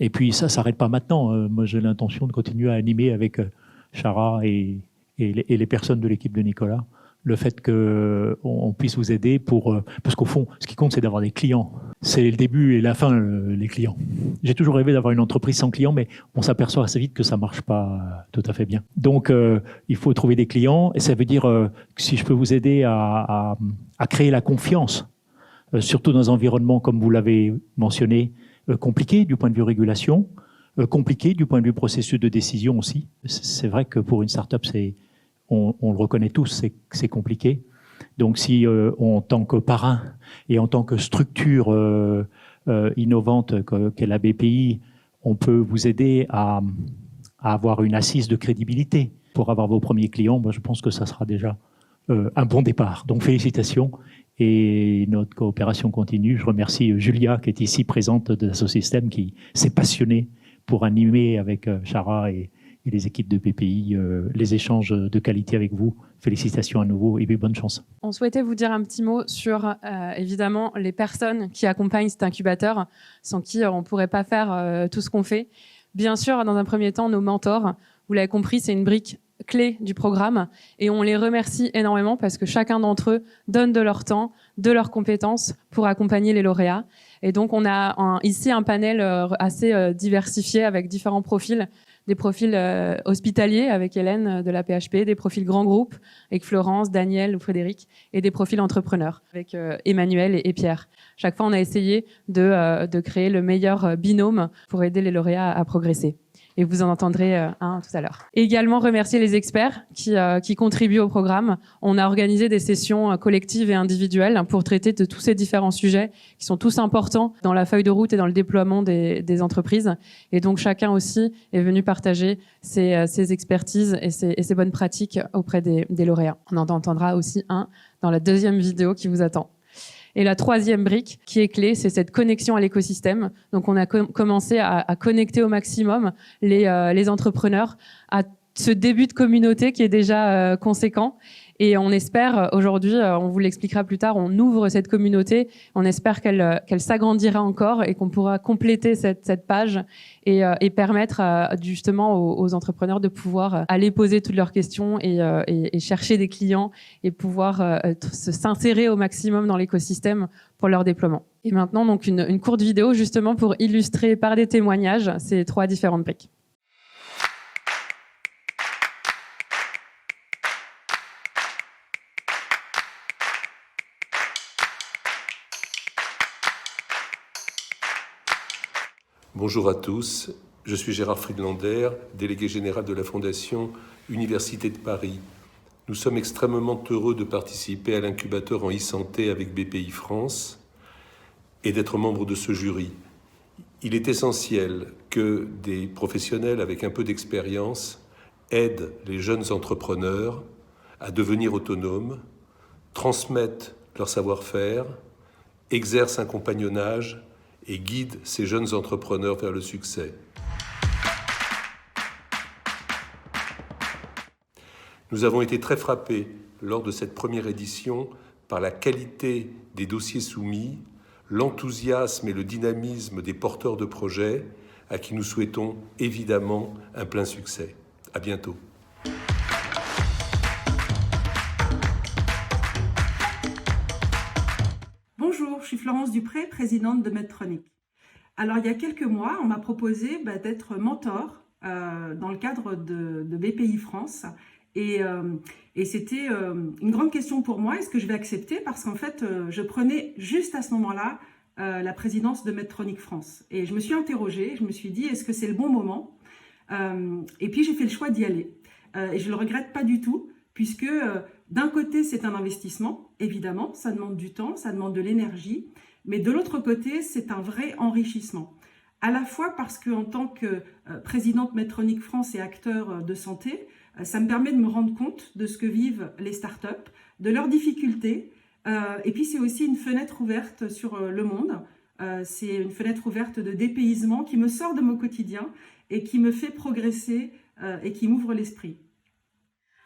Et puis ça ne s'arrête pas maintenant. Moi, j'ai l'intention de continuer à animer avec Chara et les personnes de l'équipe de Nicolas le fait qu'on puisse vous aider parce qu'au fond, ce qui compte, c'est d'avoir des clients. C'est le début et la fin, les clients. J'ai toujours rêvé d'avoir une entreprise sans clients, mais on s'aperçoit assez vite que ça ne marche pas tout à fait bien. Donc, il faut trouver des clients, et ça veut dire que si je peux vous aider à créer la confiance, surtout dans un environnement, comme vous l'avez mentionné, compliqué du point de vue régulation, compliqué du point de vue processus de décision aussi. C'est vrai que pour une start-up, on le reconnaît tous, c'est compliqué. Donc si en tant que parrain et en tant que structure innovante qu'est la BPI, on peut vous aider à avoir une assise de crédibilité pour avoir vos premiers clients, moi, je pense que ça sera déjà un bon départ. Donc félicitations et notre coopération continue. Je remercie Julia qui est ici présente de l'Assosystème qui s'est passionnée pour animer avec Chara et les équipes de BPI, les échanges de qualité avec vous. Félicitations à nouveau et bonne chance. On souhaitait vous dire un petit mot sur, évidemment, les personnes qui accompagnent cet incubateur, sans qui on ne pourrait pas faire tout ce qu'on fait. Bien sûr, dans un premier temps, nos mentors, vous l'avez compris, c'est une brique clé du programme et on les remercie énormément parce que chacun d'entre eux donne de leur temps, de leurs compétences pour accompagner les lauréats. Et donc, on a ici un panel assez diversifié avec différents profils. Des profils hospitaliers avec Hélène de la PHP, des profils grands groupes avec Florence, Daniel ou Frédéric, et des profils entrepreneurs avec Emmanuel et Pierre. Chaque fois, on a essayé de créer le meilleur binôme pour aider les lauréats à progresser. Et vous en entendrez un tout à l'heure. Et également remercier les experts qui contribuent au programme. On a organisé des sessions collectives et individuelles pour traiter de tous ces différents sujets qui sont tous importants dans la feuille de route et dans le déploiement des entreprises. Et donc chacun aussi est venu partager ses expertises et ses bonnes pratiques auprès des lauréats. On en entendra aussi un dans la deuxième vidéo qui vous attend. Et la troisième brique qui est clé, c'est cette connexion à l'écosystème. Donc, on a commencé à connecter au maximum les entrepreneurs à ce début de communauté qui est déjà conséquent. Et on espère aujourd'hui, on vous l'expliquera plus tard, on ouvre cette communauté. On espère qu'elle s'agrandira encore et qu'on pourra compléter cette page et permettre justement aux entrepreneurs de pouvoir aller poser toutes leurs questions et chercher des clients et pouvoir s'insérer au maximum dans l'écosystème pour leur déploiement. Et maintenant, donc une courte vidéo justement pour illustrer par des témoignages ces trois différentes briques. Bonjour à tous, je suis Gérard Friedlander, délégué général de la Fondation Université de Paris. Nous sommes extrêmement heureux de participer à l'incubateur en e-santé avec BPI France et d'être membre de ce jury. Il est essentiel que des professionnels avec un peu d'expérience aident les jeunes entrepreneurs à devenir autonomes, transmettent leur savoir-faire, exercent un compagnonnage et guide ces jeunes entrepreneurs vers le succès. Nous avons été très frappés lors de cette première édition par la qualité des dossiers soumis, l'enthousiasme et le dynamisme des porteurs de projets à qui nous souhaitons évidemment un plein succès. À bientôt. Bonjour, je suis Florence Dupré, présidente de Medtronic. Alors, il y a quelques mois, on m'a proposé d'être mentor dans le cadre de BPI France Et c'était une grande question pour moi, est-ce que je vais accepter? Parce qu'en fait, je prenais juste à ce moment-là la présidence de Medtronic France. Et je me suis interrogée, je me suis dit, est-ce que c'est le bon moment? Et puis j'ai fait le choix d'y aller. Et je ne le regrette pas du tout, puisque d'un côté, c'est un investissement, évidemment, ça demande du temps, ça demande de l'énergie, mais de l'autre côté, c'est un vrai enrichissement. À la fois parce qu'en tant que présidente Medtronic France et acteur de santé, ça me permet de me rendre compte de ce que vivent les startups, de leurs difficultés, et puis c'est aussi une fenêtre ouverte sur le monde. C'est une fenêtre ouverte de dépaysement qui me sort de mon quotidien et qui me fait progresser et qui m'ouvre l'esprit.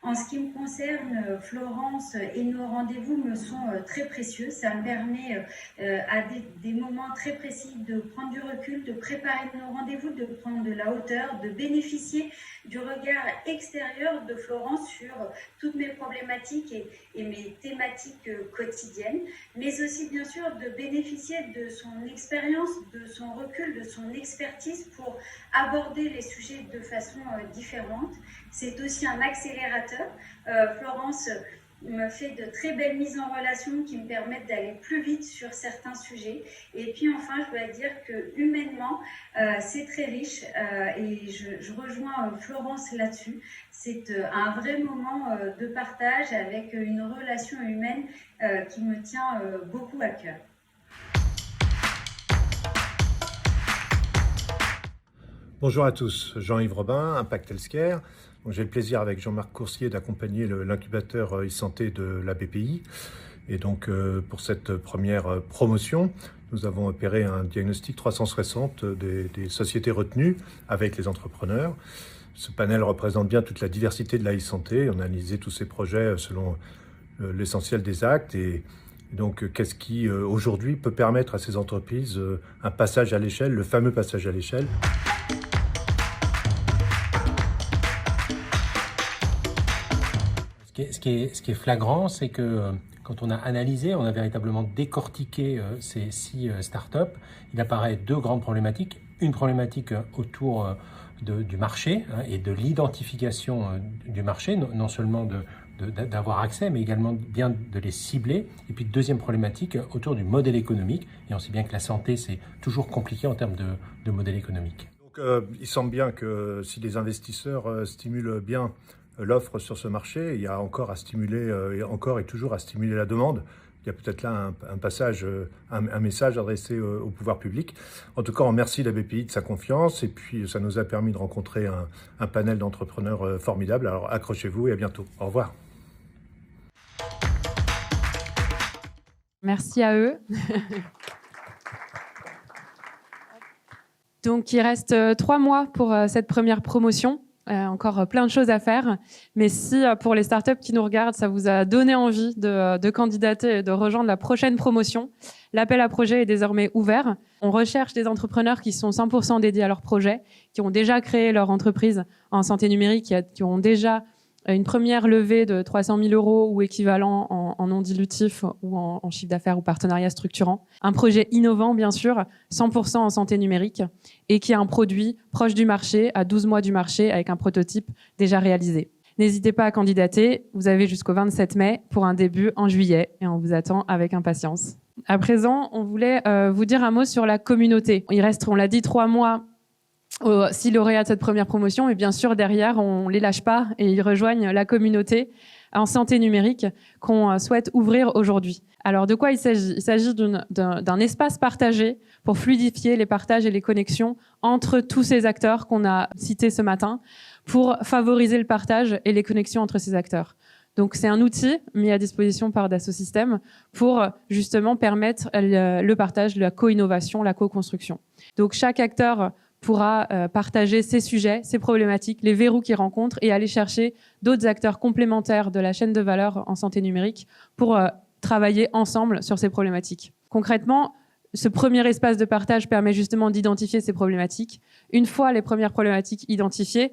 En ce qui me concerne, Florence et nos rendez-vous me sont très précieux. Ça me permet à des moments très précis de prendre du recul, de préparer nos rendez-vous, de prendre de la hauteur, de bénéficier du regard extérieur de Florence sur toutes mes problématiques et mes thématiques quotidiennes, mais aussi bien sûr de bénéficier de son expérience, de son recul, de son expertise pour aborder les sujets de façon différente. C'est aussi un accélérateur. Florence me fait de très belles mises en relation qui me permettent d'aller plus vite sur certains sujets. Et puis enfin, je dois dire que humainement, c'est très riche et je rejoins Florence là-dessus. C'est un vrai moment de partage avec une relation humaine qui me tient beaucoup à cœur. Bonjour à tous, Jean-Yves Robin, Impact Healthcare. J'ai le plaisir avec Jean-Marc Coursier d'accompagner l'incubateur e-santé de la BPI. Et donc pour cette première promotion, nous avons opéré un diagnostic 360 des sociétés retenues avec les entrepreneurs. Ce panel représente bien toute la diversité de la e-santé. On a analysé tous ces projets selon l'essentiel des actes. Et donc qu'est-ce qui aujourd'hui peut permettre à ces entreprises un passage à l'échelle, le fameux passage à l'échelle. Ce qui est flagrant, c'est que quand on a analysé, on a véritablement décortiqué ces 6 startups, il apparaît 2 grandes problématiques. Une problématique autour du marché et de l'identification du marché, non seulement d'avoir accès, mais également bien de les cibler. Et puis deuxième problématique autour du modèle économique. Et on sait bien que la santé, c'est toujours compliqué en termes de modèle économique. Donc il semble bien que si les investisseurs stimulent bien l'offre sur ce marché, il y a encore à stimuler, encore et toujours à stimuler la demande. Il y a peut-être là un passage, un message adressé au pouvoir public. En tout cas, on remercie la BPI de sa confiance et puis ça nous a permis de rencontrer un panel d'entrepreneurs formidable. Alors accrochez-vous et à bientôt. Au revoir. Merci à eux. Donc, il reste 3 mois pour cette première promotion. Encore plein de choses à faire. Mais si pour les startups qui nous regardent, ça vous a donné envie de candidater et de rejoindre la prochaine promotion, l'appel à projet est désormais ouvert. On recherche des entrepreneurs qui sont 100% dédiés à leur projet, qui ont déjà créé leur entreprise en santé numérique, qui ont déjà une première levée de 300 000 € ou équivalent en non dilutif ou en chiffre d'affaires ou partenariat structurant. Un projet innovant, bien sûr, 100% en santé numérique et qui a un produit proche du marché, à 12 mois du marché, avec un prototype déjà réalisé. N'hésitez pas à candidater. Vous avez jusqu'au 27 mai pour un début en juillet et on vous attend avec impatience. À présent, on voulait vous dire un mot sur la communauté. Il reste, on l'a dit, 3 mois 6 lauréats de cette première promotion, et bien sûr derrière on les lâche pas et ils rejoignent la communauté en santé numérique qu'on souhaite ouvrir aujourd'hui. Alors de quoi il s'agit? Il s'agit d'un espace partagé pour fluidifier les partages et les connexions entre tous ces acteurs qu'on a cités ce matin pour favoriser le partage et les connexions entre ces acteurs. Donc c'est un outil mis à disposition par Dassault Systèmes pour justement permettre le partage, la co-innovation, la co-construction. Donc chaque acteur pourra partager ses sujets, ses problématiques, les verrous qu'il rencontre et aller chercher d'autres acteurs complémentaires de la chaîne de valeur en santé numérique pour travailler ensemble sur ces problématiques. Concrètement, ce premier espace de partage permet justement d'identifier ces problématiques. Une fois les premières problématiques identifiées,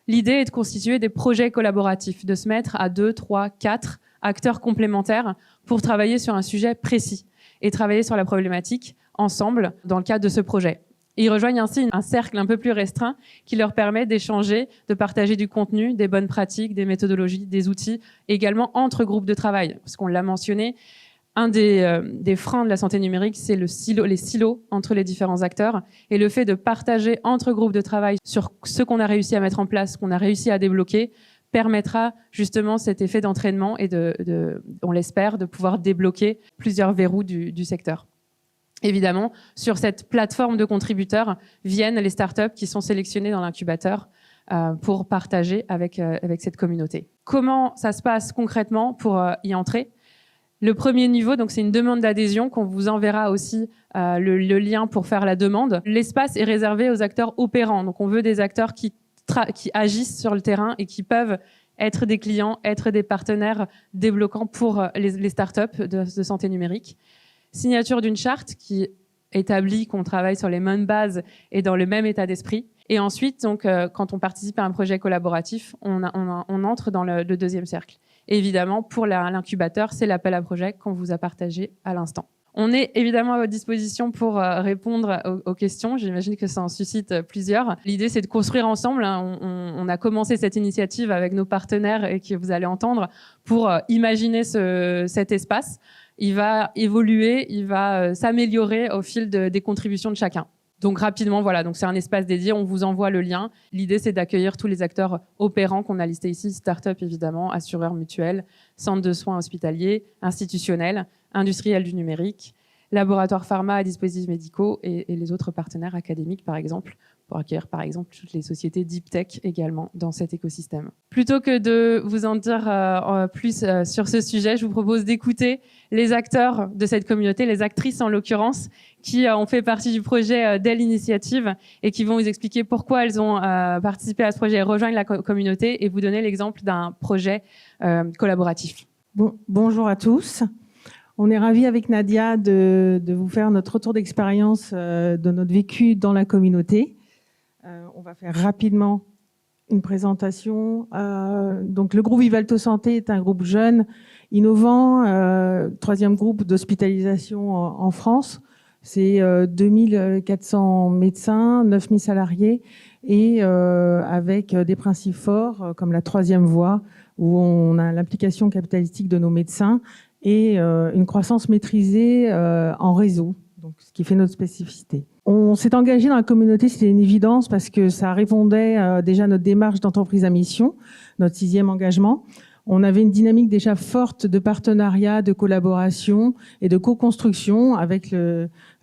l'idée est de constituer des projets collaboratifs, de se mettre à 2, 3, 4 acteurs complémentaires pour travailler sur un sujet précis et travailler sur la problématique ensemble dans le cadre de ce projet. Et ils rejoignent ainsi un cercle un peu plus restreint qui leur permet d'échanger, de partager du contenu, des bonnes pratiques, des méthodologies, des outils, et également entre groupes de travail. Parce qu'on l'a mentionné, un des freins de la santé numérique, c'est les silos entre les différents acteurs. Et le fait de partager entre groupes de travail sur ce qu'on a réussi à mettre en place, ce qu'on a réussi à débloquer, permettra justement cet effet d'entraînement et on l'espère, de pouvoir débloquer plusieurs verrous du secteur. Évidemment, sur cette plateforme de contributeurs viennent les startups qui sont sélectionnées dans l'incubateur pour partager avec cette communauté. Comment ça se passe concrètement pour y entrer ? Le premier niveau, donc c'est une demande d'adhésion qu'on vous enverra aussi le lien pour faire la demande. L'espace est réservé aux acteurs opérants, donc on veut des acteurs qui agissent sur le terrain et qui peuvent être des clients, être des partenaires débloquants pour les startups de santé numérique. Signature d'une charte qui établit qu'on travaille sur les mêmes bases et dans le même état d'esprit. Et ensuite, donc, quand on participe à un projet collaboratif, on entre dans le deuxième cercle. Et évidemment, pour l'incubateur, c'est l'appel à projet qu'on vous a partagé à l'instant. On est évidemment à votre disposition pour répondre aux questions. J'imagine que ça en suscite plusieurs. L'idée, c'est de construire ensemble. On a commencé cette initiative avec nos partenaires et que vous allez entendre pour imaginer cet espace. Il va évoluer, il va s'améliorer au fil des contributions de chacun. Donc rapidement, voilà, donc c'est un espace dédié, on vous envoie le lien. L'idée, c'est d'accueillir tous les acteurs opérants qu'on a listés ici, start-up évidemment, assureurs mutuels, centres de soins hospitaliers, institutionnels, industriels du numérique, laboratoires pharma à dispositifs médicaux et les autres partenaires académiques, par exemple, pour accueillir par exemple toutes les sociétés deep tech également dans cet écosystème. Plutôt que de vous en dire plus sur ce sujet, je vous propose d'écouter les acteurs de cette communauté, les actrices en l'occurrence, qui ont fait partie du projet dès l'initiative et qui vont vous expliquer pourquoi elles ont participé à ce projet et rejoindre la communauté et vous donner l'exemple d'un projet collaboratif. Bonjour à tous. On est ravis avec Nadia de vous faire notre retour d'expérience de notre vécu dans la communauté. On va faire rapidement une présentation. Donc, le groupe Vivalto Santé est un groupe jeune, innovant, troisième groupe d'hospitalisation en France. C'est 2400 médecins, 9000 salariés et avec des principes forts comme la troisième voie où on a l'implication capitalistique de nos médecins et une croissance maîtrisée en réseau, donc ce qui fait notre spécificité. On s'est engagé dans la communauté, c'était une évidence parce que ça répondait déjà à notre démarche d'entreprise à mission, notre 6e engagement. On avait une dynamique déjà forte de partenariat, de collaboration et de co-construction avec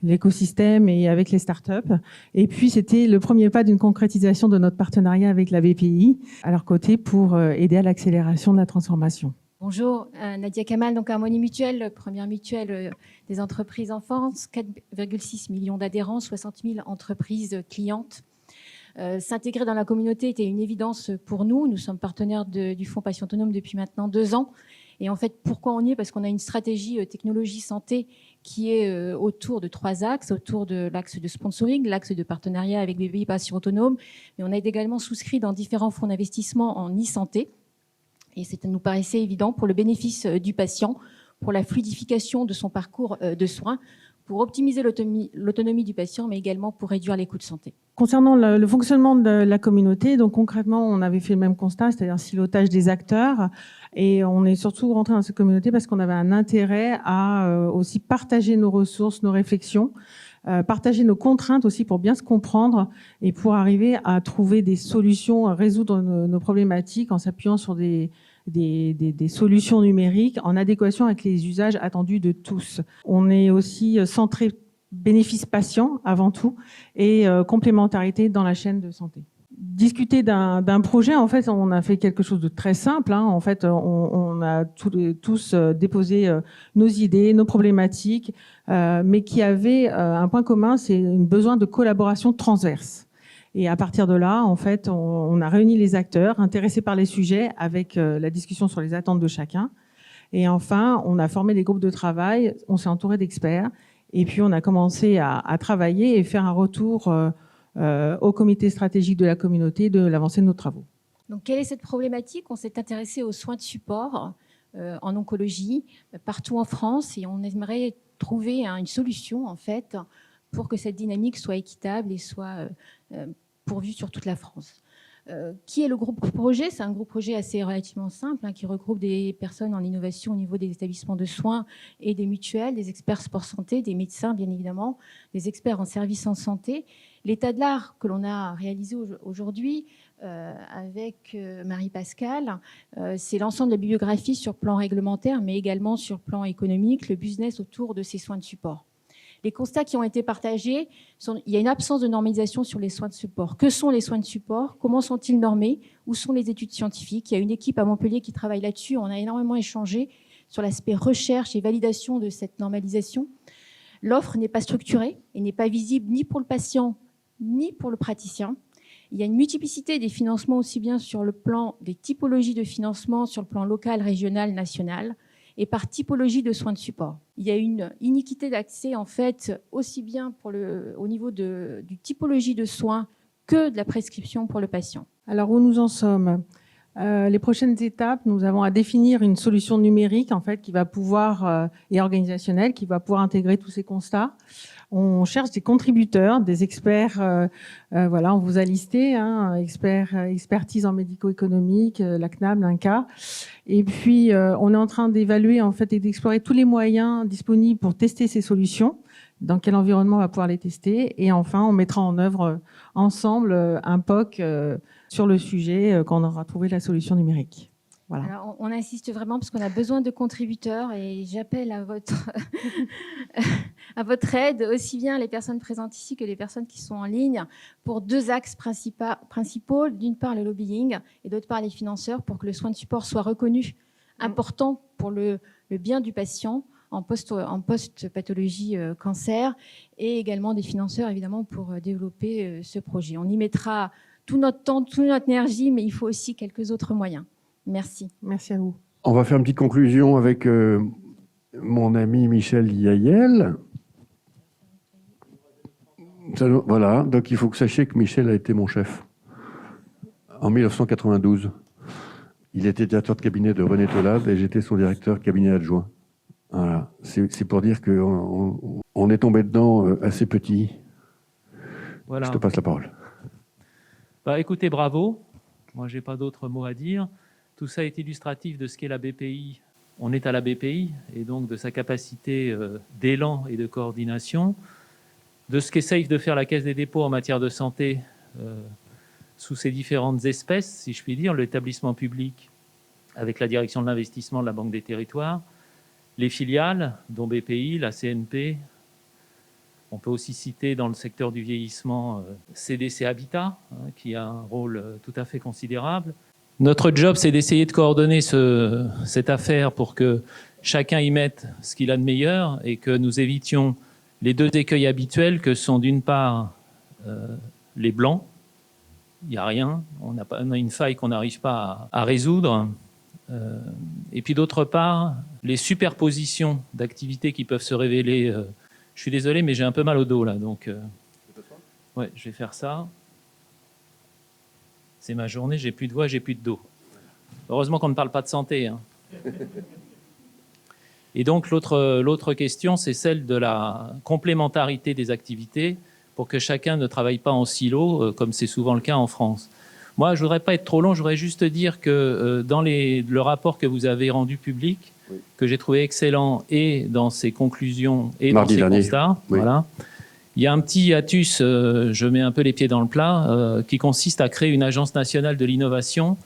l'écosystème et avec les startups. Et puis, c'était le premier pas d'une concrétisation de notre partenariat avec la BPI à leur côté pour aider à l'accélération de la transformation. Bonjour, Nadia Kamal, donc Harmonie Mutuelle, première mutuelle des entreprises en France, 4,6 millions d'adhérents, 60 000 entreprises clientes. S'intégrer dans la communauté était une évidence pour nous. Nous sommes partenaires du Fonds Patient Autonome depuis maintenant 2 ans. Et en fait, pourquoi on y est ? Parce qu'on a une stratégie technologie santé qui est autour de 3 axes, autour de l'axe de sponsoring, l'axe de partenariat avec BPI Patient Autonome. Mais on a également souscrit dans différents fonds d'investissement en e-santé. Et ça nous paraissait évident pour le bénéfice du patient, pour la fluidification de son parcours de soins, pour optimiser l'autonomie du patient, mais également pour réduire les coûts de santé. Concernant le fonctionnement de la communauté, donc concrètement, on avait fait le même constat, c'est-à-dire un silotage des acteurs. Et on est surtout rentré dans cette communauté parce qu'on avait un intérêt à aussi partager nos ressources, nos réflexions, partager nos contraintes aussi pour bien se comprendre et pour arriver à trouver des solutions, à résoudre nos problématiques en s'appuyant sur des solutions numériques en adéquation avec les usages attendus de tous. On est aussi centré bénéfice patient avant tout et complémentarité dans la chaîne de santé. Discuter d'un projet, en fait, on a fait quelque chose de très simple. En fait, on a tous déposé nos idées, nos problématiques, mais qui avait un point commun, c'est un besoin de collaboration transverse. Et à partir de là, en fait, on a réuni les acteurs intéressés par les sujets avec la discussion sur les attentes de chacun. Et enfin, on a formé des groupes de travail, on s'est entouré d'experts, et puis on a commencé à travailler et faire un retour au comité stratégique de la communauté de l'avancée de nos travaux. Donc, quelle est cette problématique ? On s'est intéressé aux soins de support en oncologie partout en France et on aimerait trouver une solution en fait pour que cette dynamique soit équitable et soit pourvue sur toute la France. Qui est le groupe projet? C'est un groupe projet assez relativement simple qui regroupe des personnes en innovation au niveau des établissements de soins et des mutuelles, des experts sport santé, des médecins bien évidemment, des experts en services en santé. L'état de l'art que l'on a réalisé aujourd'hui avec Marie-Pascale, c'est l'ensemble de la bibliographie sur plan réglementaire, mais également sur plan économique, le business autour de ces soins de support. Les constats qui ont été partagés, il y a une absence de normalisation sur les soins de support. Que sont les soins de support? Comment sont-ils normés? Où sont les études scientifiques? Il y a une équipe à Montpellier qui travaille là-dessus. On a énormément échangé sur l'aspect recherche et validation de cette normalisation. L'offre n'est pas structurée et n'est pas visible ni pour le patient ni pour le praticien. Il y a une multiplicité des financements aussi bien sur le plan des typologies de financement, sur le plan local, régional, national, et par typologie de soins de support. Il y a une iniquité d'accès, en fait, aussi bien au niveau du typologie de soins que de la prescription pour le patient. Alors, où nous en sommes? Les prochaines étapes, nous avons à définir une solution numérique, en fait, qui va pouvoir, et organisationnelle, qui va pouvoir intégrer tous ces constats. On cherche des contributeurs, des experts, voilà, on vous a listé, expertise en médico-économique, la CNAM, l'INCa. Et puis, on est en train d'évaluer, en fait, et d'explorer tous les moyens disponibles pour tester ces solutions, dans quel environnement on va pouvoir les tester. Et enfin, on mettra en œuvre ensemble un POC sur le sujet quand on aura trouvé la solution numérique. Voilà. Alors, on insiste vraiment parce qu'on a besoin de contributeurs et j'appelle à votre, à votre aide, aussi bien les personnes présentes ici que les personnes qui sont en ligne, pour deux axes principaux. D'une part, le lobbying et d'autre part, les financeurs, pour que le soin de support soit reconnu important pour le bien du patient en post-pathologie cancer, et également des financeurs, évidemment, pour développer ce projet. On y mettra tout notre temps, toute notre énergie, mais il faut aussi quelques autres moyens. Merci. Merci à vous. On va faire une petite conclusion avec mon ami Michel Yael. Voilà, donc il faut que vous sachiez que Michel a été mon chef en 1992. Il était directeur de cabinet de René Tolade et j'étais son directeur cabinet adjoint. Voilà, c'est pour dire qu'on est tombé dedans assez petit. Voilà. Je te passe la parole. Bah, écoutez, bravo. Moi, je n'ai pas d'autres mots à dire. Tout ça est illustratif de ce qu'est la BPI. On est à la BPI et donc de sa capacité d'élan et de coordination, de ce qu'essaye de faire la Caisse des dépôts en matière de santé sous ses différentes espèces, si je puis dire, l'établissement public avec la direction de l'investissement de la Banque des Territoires, les filiales, dont BPI, la CNP. On peut aussi citer dans le secteur du vieillissement CDC Habitat, qui a un rôle tout à fait considérable. Notre job, c'est d'essayer de coordonner cette affaire pour que chacun y mette ce qu'il a de meilleur et que nous évitions les deux écueils habituels que sont d'une part les blancs, il n'y a rien, on a une faille qu'on n'arrive pas à résoudre, et puis d'autre part les superpositions d'activités qui peuvent se révéler. Je suis désolé, mais j'ai un peu mal au dos là, donc ouais, je vais faire ça. C'est ma journée, j'ai plus de voix, j'ai plus de dos. Heureusement qu'on ne parle pas de santé. Et donc l'autre question, c'est celle de la complémentarité des activités pour que chacun ne travaille pas en silo, comme c'est souvent le cas en France. Moi, je ne voudrais pas être trop long, je voudrais juste dire que dans le rapport que vous avez rendu public, que j'ai trouvé excellent, et dans ses conclusions et dans ses constats, voilà, il y a un petit hiatus, je mets un peu les pieds dans le plat, qui consiste à créer une agence nationale de l'innovation.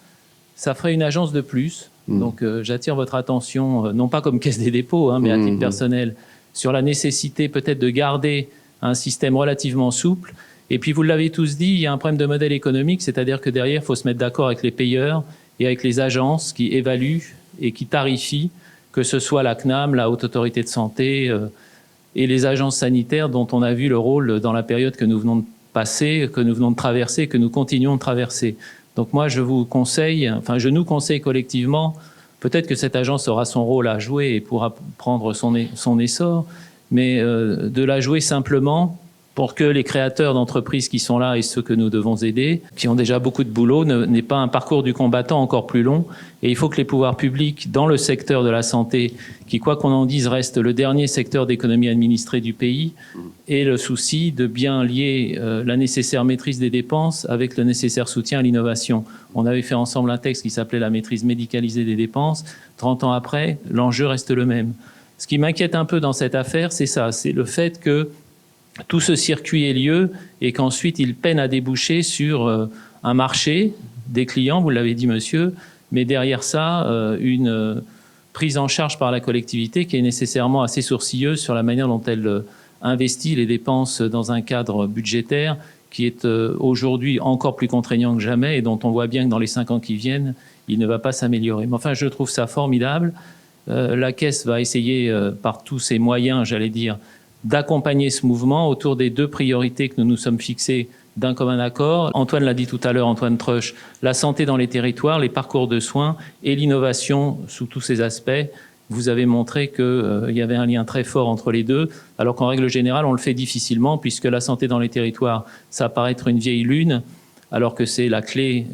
Ça ferait une agence de plus. Donc j'attire votre attention, non pas comme Caisse des dépôts, mais à titre personnel, sur la nécessité peut-être de garder un système relativement souple. Et puis vous l'avez tous dit, il y a un problème de modèle économique, c'est-à-dire que derrière, il faut se mettre d'accord avec les payeurs et avec les agences qui évaluent et qui tarifient, que ce soit la CNAM, la Haute Autorité de Santé, et les agences sanitaires dont on a vu le rôle dans la période que nous venons de passer, que nous venons de traverser, que nous continuons de traverser. Donc moi, je nous conseille collectivement, peut-être que cette agence aura son rôle à jouer et pourra prendre son essor, mais de la jouer simplement pour que les créateurs d'entreprises qui sont là et ceux que nous devons aider, qui ont déjà beaucoup de boulot, n'aient pas un parcours du combattant encore plus long. Et il faut que les pouvoirs publics, dans le secteur de la santé, qui, quoi qu'on en dise, reste le dernier secteur d'économie administrée du pays, aient le souci de bien lier la nécessaire maîtrise des dépenses avec le nécessaire soutien à l'innovation. On avait fait ensemble un texte qui s'appelait la maîtrise médicalisée des dépenses. 30 ans après, l'enjeu reste le même. Ce qui m'inquiète un peu dans cette affaire, c'est ça, c'est le fait que tout ce circuit ait lieu et qu'ensuite il peine à déboucher sur un marché, des clients, vous l'avez dit monsieur, mais derrière ça, une prise en charge par la collectivité qui est nécessairement assez sourcilleuse sur la manière dont elle investit les dépenses dans un cadre budgétaire qui est aujourd'hui encore plus contraignant que jamais et dont on voit bien que dans les 5 ans qui viennent, il ne va pas s'améliorer. Mais enfin, je trouve ça formidable. La Caisse va essayer par tous ses moyens, j'allais dire, d'accompagner ce mouvement autour des 2 priorités que nous nous sommes fixées d'un commun accord. Antoine l'a dit tout à l'heure, Antoine Troche, la santé dans les territoires, les parcours de soins et l'innovation sous tous ses aspects. Vous avez montré qu'il y avait un lien très fort entre les deux, alors qu'en règle générale, on le fait difficilement, puisque la santé dans les territoires, ça paraît être une vieille lune, alors que c'est la clé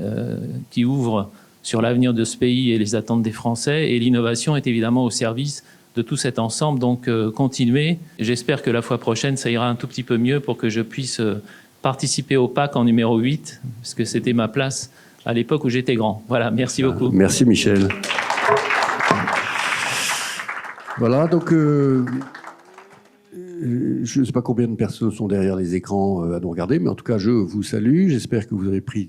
qui ouvre sur l'avenir de ce pays et les attentes des Français. Et l'innovation est évidemment au service de tout cet ensemble, donc continuez. J'espère que la fois prochaine, ça ira un tout petit peu mieux pour que je puisse participer au PAC en numéro 8, parce que c'était ma place à l'époque où j'étais grand. Voilà, merci beaucoup. Merci Michel. Voilà, donc je ne sais pas combien de personnes sont derrière les écrans à nous regarder, mais en tout cas, je vous salue. J'espère que vous avez pris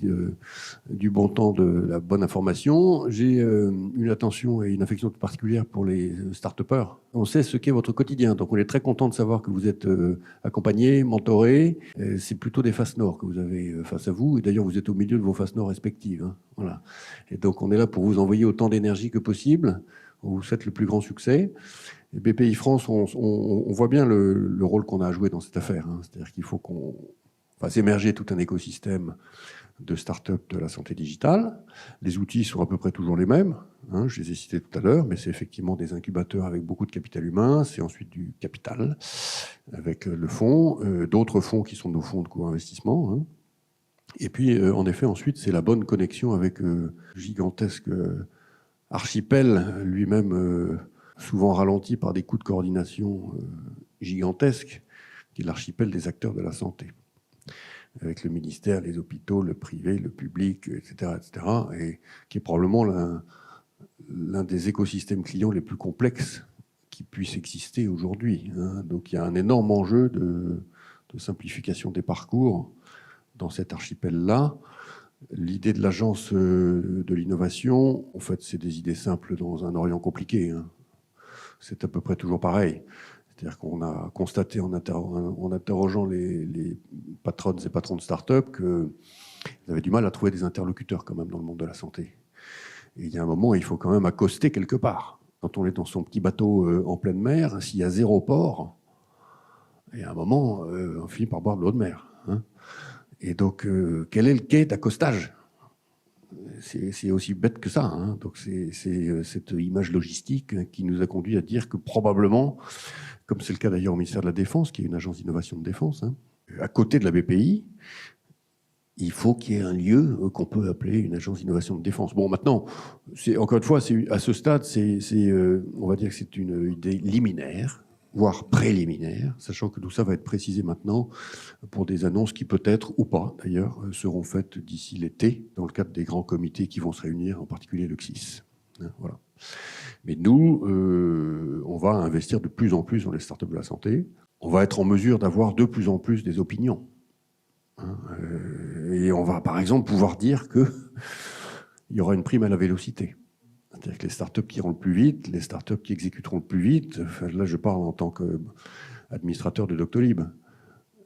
du bon temps, de la bonne information. J'ai une attention et une affection toute particulière pour les start-upers. On sait ce qu'est votre quotidien, donc on est très content de savoir que vous êtes accompagnés, mentorés. C'est plutôt des faces nord que vous avez face à vous, et d'ailleurs, vous êtes au milieu de vos faces nord respectives. Hein. Voilà. Et donc, on est là pour vous envoyer autant d'énergie que possible. On vous souhaite le plus grand succès. Et BPI France, on voit bien le rôle qu'on a à jouer dans cette affaire. Hein. C'est-à-dire qu'il faut qu'on fasse émerger tout un écosystème de start-up de la santé digitale. Les outils sont à peu près toujours les mêmes. Hein, je les ai cités tout à l'heure, mais c'est effectivement des incubateurs avec beaucoup de capital humain. C'est ensuite du capital avec le fonds, d'autres fonds qui sont nos fonds de co-investissement. Hein. Et puis, en effet, ensuite, c'est la bonne connexion avec gigantesque archipel lui-même souvent ralenti par des coûts de coordination gigantesques, qui est l'archipel des acteurs de la santé, avec le ministère, les hôpitaux, le privé, le public, etc., et qui est probablement l'un des écosystèmes clients les plus complexes qui puissent exister aujourd'hui. Hein. Donc il y a un énorme enjeu de simplification des parcours dans cet archipel-là. L'idée de l'agence de l'innovation, en fait, c'est des idées simples dans un Orient compliqué. Hein. C'est à peu près toujours pareil. C'est-à-dire qu'on a constaté en interrogeant les patronnes et patrons de start-up qu'ils avaient du mal à trouver des interlocuteurs quand même dans le monde de la santé. Et il y a un moment, il faut quand même accoster quelque part. Quand on est dans son petit bateau en pleine mer, s'il y a 0 port, il y a un moment, on finit par boire de l'eau de mer. Hein. Et donc, quel est le quai d'accostage ? C'est aussi bête que ça. Hein. Donc c'est cette image logistique qui nous a conduit à dire que probablement, comme c'est le cas d'ailleurs au ministère de la Défense, qui est une agence d'innovation de défense, hein, à côté de la BPI, il faut qu'il y ait un lieu qu'on peut appeler une agence d'innovation de défense. Bon, maintenant, encore une fois, à ce stade, on va dire que c'est une idée liminaire, voire préliminaire, sachant que tout ça va être précisé maintenant pour des annonces qui peut-être, ou pas d'ailleurs, seront faites d'ici l'été, dans le cadre des grands comités qui vont se réunir, en particulier le CSIS. Voilà. Mais nous, on va investir de plus en plus dans les startups de la santé. On va être en mesure d'avoir de plus en plus des opinions. Et on va, par exemple, pouvoir dire qu'il y aura une prime à la vélocité. C'est-à-dire que les startups qui iront le plus vite, les startups qui exécuteront le plus vite, enfin, là je parle en tant qu'administrateur de Doctolib,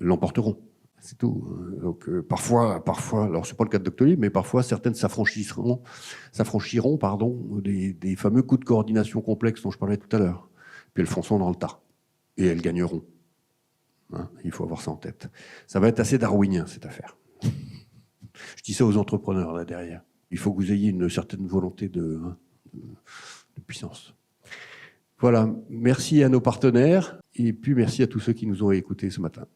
l'emporteront. C'est tout. Donc parfois, alors c'est pas le cas de Doctolib, mais parfois certaines s'affranchiront des fameux coûts de coordination complexes dont je parlais tout à l'heure. Puis elles fonceront dans le tas. Et elles gagneront. Hein, il faut avoir ça en tête. Ça va être assez darwinien, cette affaire. Je dis ça aux entrepreneurs là derrière. Il faut que vous ayez une certaine volonté de puissance. Voilà, merci à nos partenaires et puis merci à tous ceux qui nous ont écoutés ce matin.